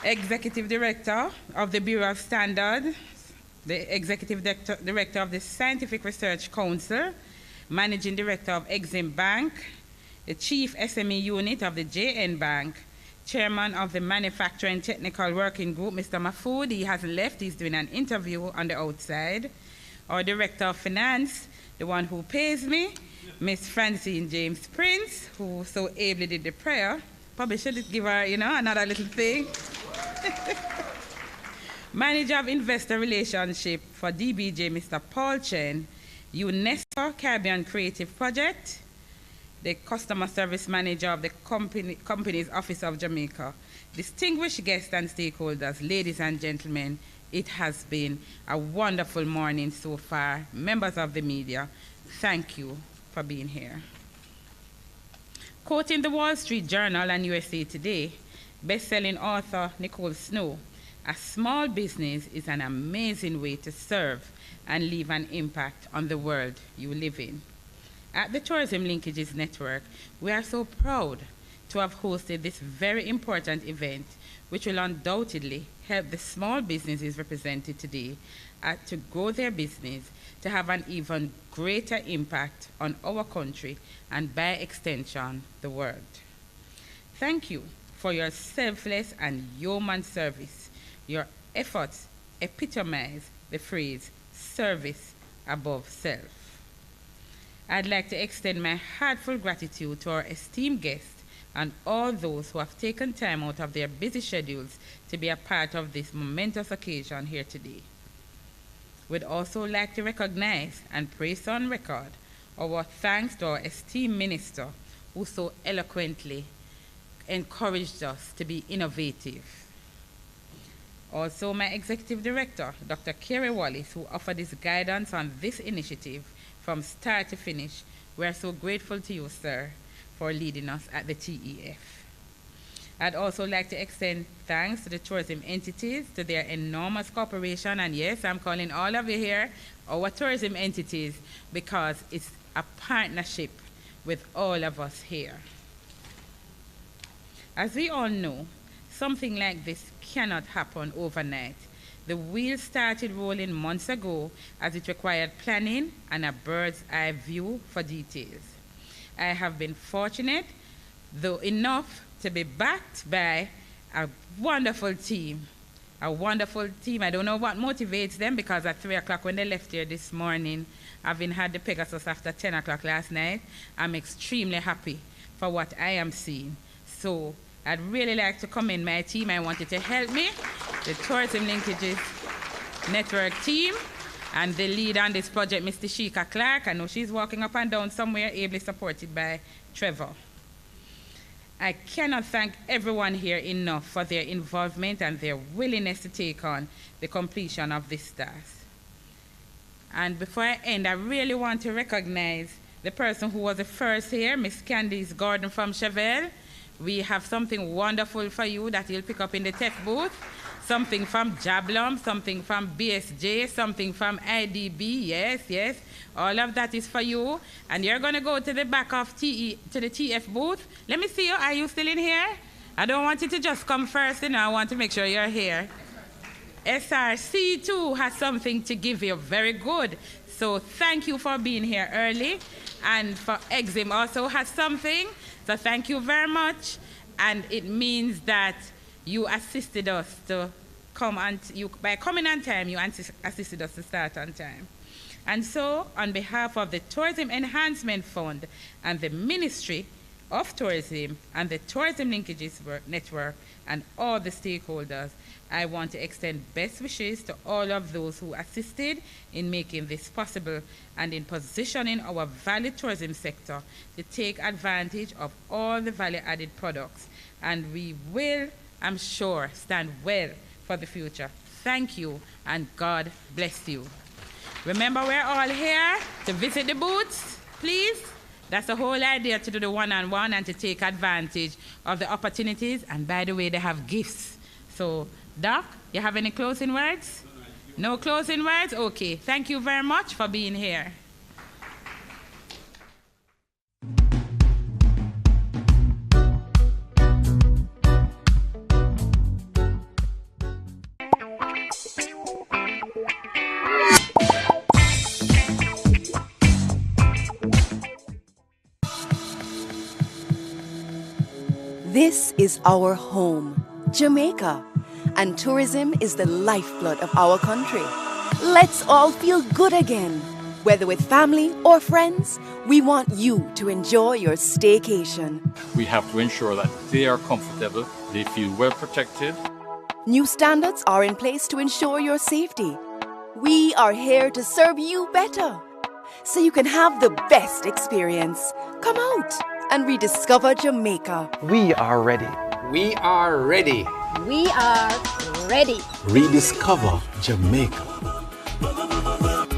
Executive Director of the Bureau of Standards, the Executive Director of the Scientific Research Council, Managing Director of Exim Bank, the Chief SME Unit of the JN Bank, Chairman of the Manufacturing Technical Working Group, Mr. Mahfoud. He hasn't left, he's doing an interview on the outside. Our Director of Finance, the one who pays me, Miss Francine James Prince, who so ably did the prayer. Probably should give her, another little thing. Manager of Investor Relationship for DBJ, Mr. Paul Chen, UNESCO Caribbean Creative Project, the Customer Service Manager of the company's Office of Jamaica. Distinguished guests and stakeholders, ladies and gentlemen, it has been a wonderful morning so far. Members of the media, thank you for being here. Quoting the Wall Street Journal and USA Today, best-selling author Nicole Snow, a small business is an amazing way to serve and leave an impact on the world you live in. At the Tourism Linkages Network, we are so proud to have hosted this very important event, which will undoubtedly help the small businesses represented today to grow their business, to have an even greater impact on our country and, by extension, the world. Thank you for your selfless and yeoman service. Your efforts epitomize the phrase, service above self. I'd like to extend my heartfelt gratitude to our esteemed guests and all those who have taken time out of their busy schedules to be a part of this momentous occasion here today. We'd also like to recognize and place on record our thanks to our esteemed minister who so eloquently encouraged us to be innovative. Also, my executive director, Dr. Kerry Wallace, who offered his guidance on this initiative from start to finish. We are so grateful to you, sir, for leading us at the TEF. I'd also like to extend thanks to the tourism entities, to their enormous cooperation, and yes, I'm calling all of you here our tourism entities because it's a partnership with all of us here. As we all know, something like this cannot happen overnight. The wheel started rolling months ago as it required planning and a bird's eye view for details. I have been fortunate, though enough, to be backed by a wonderful team. A wonderful team. I don't know what motivates them because at 3 o'clock when they left here this morning, having had the Pegasus after 10 o'clock last night, I'm extremely happy for what I am seeing. So I'd really like to commend my team. I wanted to help me, the Tourism Linkages Network team, and the lead on this project, Mr. Sheikha Clark. I know she's walking up and down somewhere, ably supported by Trevor. I cannot thank everyone here enough for their involvement and their willingness to take on the completion of this task. And before I end, I really want to recognize the person who was the first here, Miss Candice Gordon from Chevelle. We have something wonderful for you that you'll pick up in the tech booth. Something from Jablum, something from BSJ, something from IDB. Yes, yes. All of that is for you. And you're going to go to the back of to the TF booth. Let me see you. Are you still in here? I don't want you to just come first, you know. I want to make sure you're here. SRC too has something to give you. Very good. So thank you for being here early. And for Exim also has something. So thank you very much. And it means that you assisted us to come on, by coming on time, you assisted us to start on time. And so, on behalf of the Tourism Enhancement Fund and the Ministry of Tourism and the Tourism Linkages Network and all the stakeholders, I want to extend best wishes to all of those who assisted in making this possible and in positioning our value tourism sector to take advantage of all the value-added products. And we will, I'm sure, stand well for the future. Thank you, and God bless you. Remember, we're all here to visit the booths, please. That's the whole idea, to do the one-on-one and to take advantage of the opportunities. And by the way, they have gifts. So, Doc, you have any closing words? No closing words? Okay. Thank you very much for being here. This is our home, Jamaica, and tourism is the lifeblood of our country. Let's all feel good again. Whether with family or friends, we want you to enjoy your staycation. We have to ensure that they are comfortable, they feel well protected. New standards are in place to ensure your safety. We are here to serve you better, so you can have the best experience. Come out and rediscover Jamaica. We are ready. We are ready. We are ready. Rediscover Jamaica.